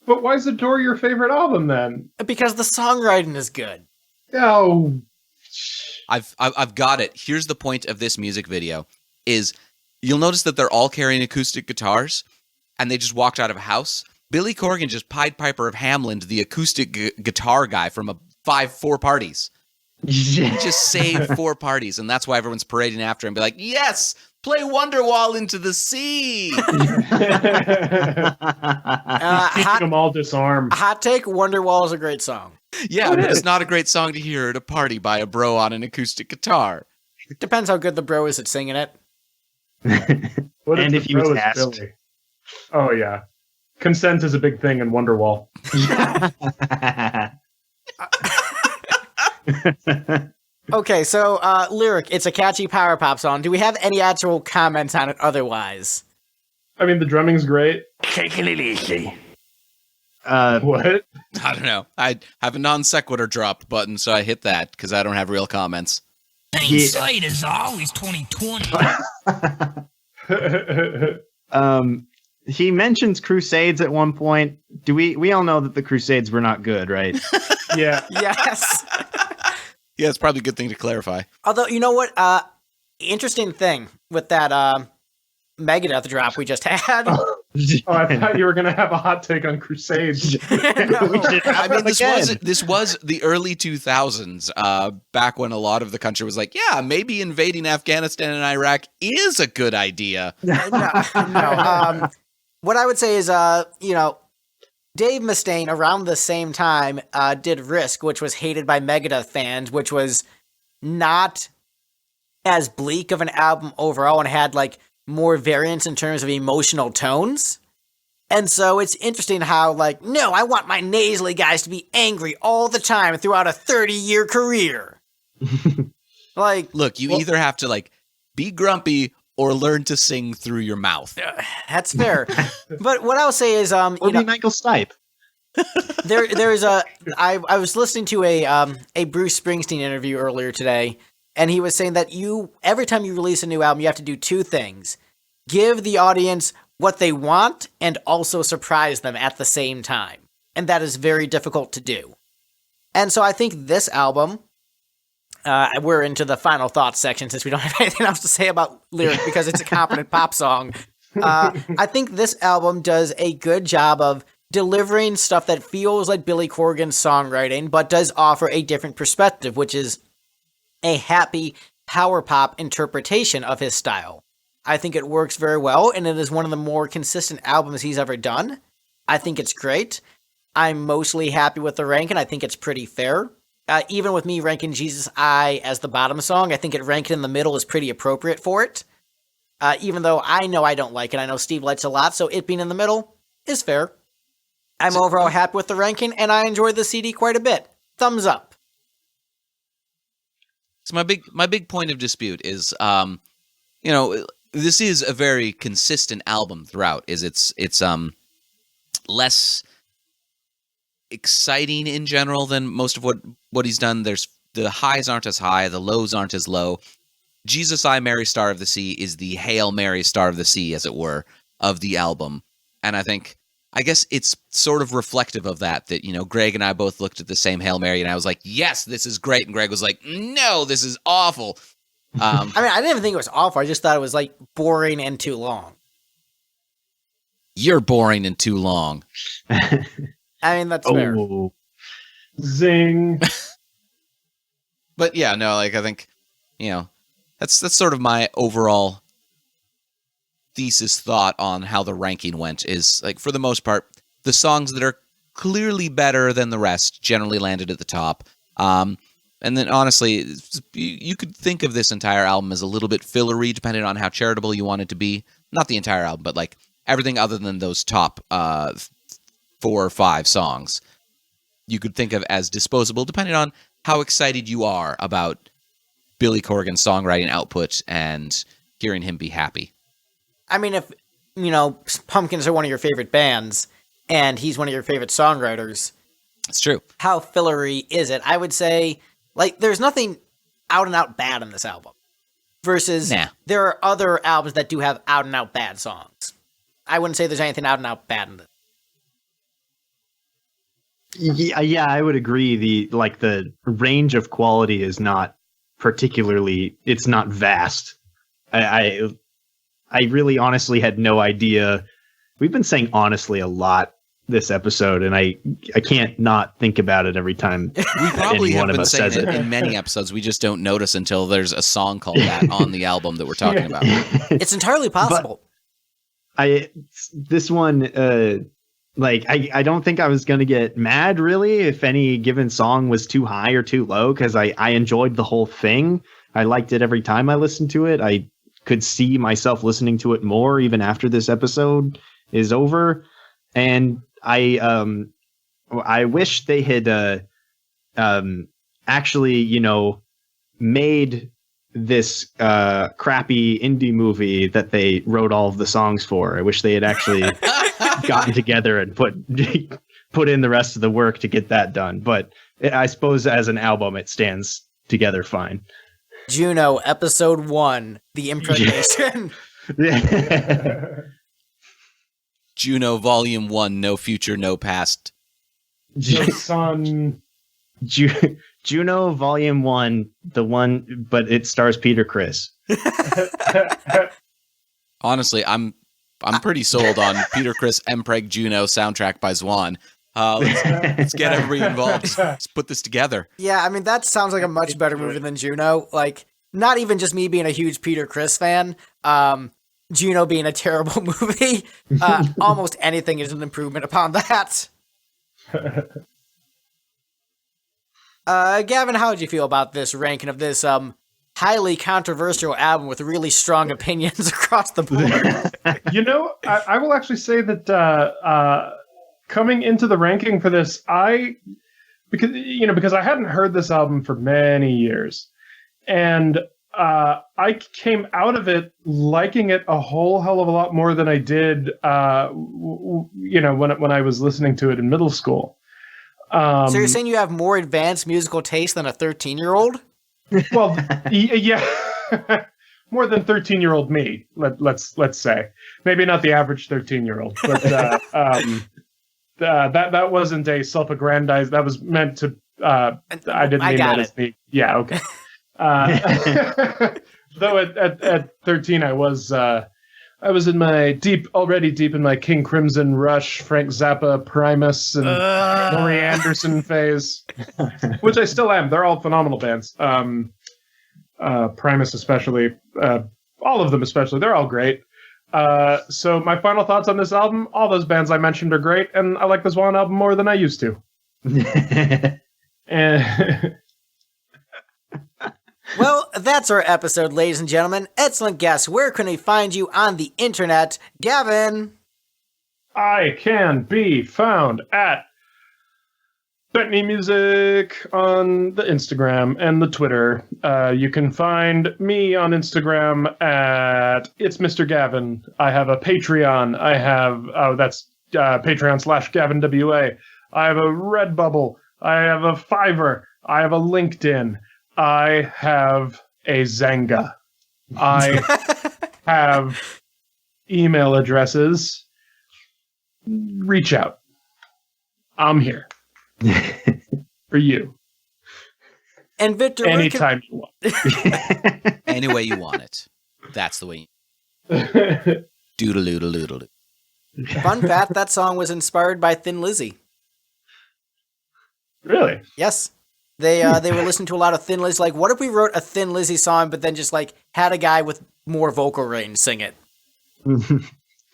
But why is The Door your favorite album then? Because the songwriting is good. Oh, I've got it. Here's the point of this music video: is you'll notice that they're all carrying acoustic guitars, and they just walked out of a house. Billy Corgan just Pied Piper of Hamelin, the acoustic guitar guy from 4 parties. He just saved 4 parties, and that's why everyone's parading after him. Be like, yes, play Wonderwall into the sea. keeping them all disarmed. Hot take: Wonderwall is a great song. Yeah, but it's not a great song to hear at a party by a bro on an acoustic guitar. Depends how good the bro is at singing it. What And if he was Rose asked. Billy? Oh yeah, consent is a big thing in Wonderwall. Okay, so lyric, it's a catchy power pop song. Do we have any actual comments on it otherwise? I mean, the drumming's great. Take it easy. What? I don't know. I have a non sequitur drop button, so I hit that because I don't have real comments. Hindsight is always 2020. He mentions Crusades at one point. Do we all know that the Crusades were not good, right? Yeah. Yes. Yeah, it's probably a good thing to clarify. Although, you know what? Interesting thing with that Megadeth drop we just had. Oh, I thought you were gonna have a hot take on Crusades. I mean, this was the early 2000s, back when a lot of the country was like, yeah, maybe invading Afghanistan and Iraq is a good idea. No. What I would say is, Dave Mustaine around the same time did Risk, which was hated by Megadeth fans, which was not as bleak of an album overall and had like more variance in terms of emotional tones. And so it's interesting how like, no, I want my nasally guys to be angry all the time throughout a 30-year career. Like, look, you either have to like be grumpy or learn to sing through your mouth. That's fair. But what I'll say is, Or be Michael Stipe. I was listening to a Bruce Springsteen interview earlier today, and he was saying that every time you release a new album, you have to do 2 things: give the audience what they want, and also surprise them at the same time. And that is very difficult to do. And so I think this album, we're into the final thoughts section since we don't have anything else to say about lyric because it's a competent pop song. I think this album does a good job of delivering stuff that feels like Billy Corgan's songwriting, but does offer a different perspective, which is a happy power pop interpretation of his style. I think it works very well, and it is one of the more consistent albums he's ever done. I think it's great. I'm mostly happy with the ranking. I think it's pretty fair. Even with me ranking Jesus I as the bottom song, I think it ranked in the middle is pretty appropriate for it. Even though I know I don't like it. I know Steve likes it a lot, so it being in the middle is fair. I'm overall happy with the ranking, and I enjoyed the CD quite a bit. Thumbs up. So my big point of dispute is, this is a very consistent album throughout. It's less exciting in general than most of what he's done. There's the highs aren't as high, the lows aren't as low. Jesus I Mary Star of the Sea is the Hail Mary Star of the Sea, as it were, of the album. And I guess it's sort of reflective of that, Greg and I both looked at the same Hail Mary, and I was like, yes, this is great. And Greg was like, no, this is awful. I didn't even think it was awful. I just thought it was, like, boring and too long. You're boring and too long. I mean, that's fair. Zing. But yeah, no, like I think, that's sort of my overall thesis thought on how the ranking went is, like, for the most part, the songs that are clearly better than the rest generally landed at the top. And then honestly, you could think of this entire album as a little bit fillery depending on how charitable you want it to be. Not the entire album, but like everything other than those top 4 or 5 songs you could think of as disposable depending on how excited you are about Billy Corgan's songwriting output and hearing him be happy. I mean, if, Pumpkins are one of your favorite bands and he's one of your favorite songwriters. It's true. How fillery is it? I would say, like, there's nothing out and out bad in this album. Versus there are other albums that do have out and out bad songs. I wouldn't say there's anything out and out bad in this. Yeah, I would agree. The range of quality is not particularly, it's not vast. I really honestly had no idea. We've been saying honestly a lot this episode, and I can't not think about it every time. We probably have been saying it in many episodes. We just don't notice until there's a song called that on the album that we're talking about. It's entirely possible. This one, I don't think I was going to get mad, really, if any given song was too high or too low, because I enjoyed the whole thing. I liked it every time I listened to it. I could see myself listening to it more even after this episode is over. And I wish they had actually, made this crappy indie movie that they wrote all of the songs for. I wish they had actually gotten together and put in the rest of the work to get that done. But I suppose as an album, it stands together fine. Juno, episode 1, The Impregnation. Juno, volume 1, No Future, No Past. Son. Juno, volume 1, the one, but it stars Peter Criss. Honestly, I'm pretty sold on Peter Criss Mpreg Juno soundtrack by Zwan. Let's get everybody involved. Let's put this together. Yeah, I mean, that sounds like a much better movie than Juno. Like, not even just me being a huge Peter Criss fan. Juno being a terrible movie. Almost anything is an improvement upon that. Gavin, how did you feel about this ranking of this highly controversial album with really strong opinions across the board? I will actually say that coming into the ranking for this, because I hadn't heard this album for many years, and I came out of it liking it a whole hell of a lot more than I did, when I was listening to it in middle school. So you're saying you have more advanced musical taste than a 13-year-old? Well, yeah, more than 13-year-old me. Let's say, maybe not the average 13-year-old, but that wasn't a self-aggrandized. That was meant to. I didn't mean that as me. Yeah, okay. Though at 13, I was in my already deep in my King Crimson, Rush, Frank Zappa, Primus, and Laurie Anderson phase, which I still am. They're all phenomenal bands. Primus especially, all of them especially. They're all great. So my final thoughts on this album: all those bands I mentioned are great, and I like this one album more than I used to. And well, that's our episode, ladies and gentlemen. Excellent guests. Where can we find you on the internet? Gavin? I can be found at Bentley Music on the Instagram and the Twitter. You can find me on Instagram at It's Mr. Gavin. I have a Patreon. I have, that's Patreon/GavinWA. I have a Redbubble. I have a Fiverr. I have a LinkedIn. I have a Zanga. I have email addresses. Reach out. I'm here. For you. And Victor, anytime you want. Any way you want it. That's the way. Doodle-doodle-doodle. Fun fact, that song was inspired by Thin Lizzy. Really? Yes. They were listening to a lot of Thin Lizzy. Like, what if we wrote a Thin Lizzy song, but then just like had a guy with more vocal range sing it?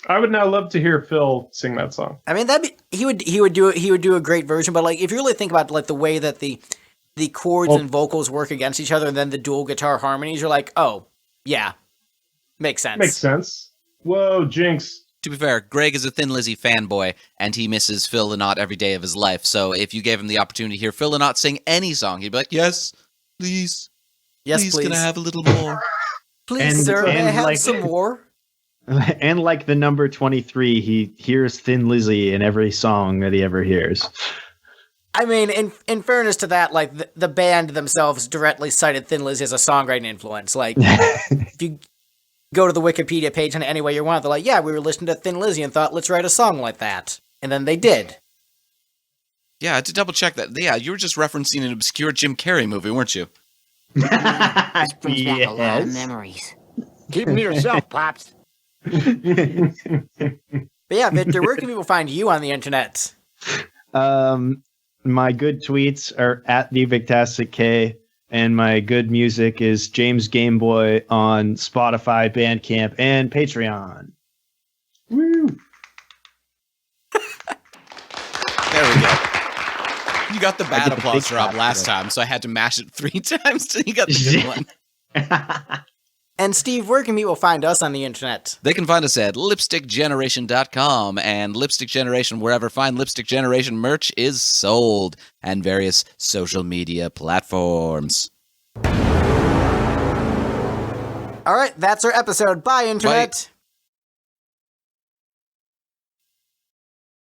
I would now love to hear Phil sing that song. I mean, he would do a great version. But like, if you really think about like the way that the chords and vocals work against each other, and then the dual guitar harmonies, you're like, oh yeah, makes sense. Makes sense. Whoa, Jinx. To be fair, Greg is a Thin Lizzy fanboy, and he misses Phil Lynott every day of his life. So if you gave him the opportunity to hear Phil Lynott sing any song, he'd be like, yes, please. Yes, please. Can I have a little more? Please, sir, may I have some more? And like the number 23, he hears Thin Lizzy in every song that he ever hears. I mean, in fairness to that, like the band themselves directly cited Thin Lizzy as a songwriting influence. Like, if you go to the Wikipedia page in any way you want, they're like, yeah, we were listening to Thin Lizzy and thought, let's write a song like that. And then they did. Yeah, to double check that. Yeah, you were just referencing an obscure Jim Carrey movie, weren't you? This brings back a lot of memories. Keep them to yourself, Pops. But yeah, Victor, where can people find you on the internet? My good tweets are at the Victastic K, and my good music is James Gameboy on Spotify, Bandcamp, and Patreon. Woo! There we go. You got the bad applause drop last time, so I had to mash it 3 times till you got the good one. And Steve, where can people find us on the internet? They can find us at lipstickgeneration.com and Lipstick Generation wherever fine Lipstick Generation merch is sold, and various social media platforms. All right, that's our episode. Bye, internet. Bye.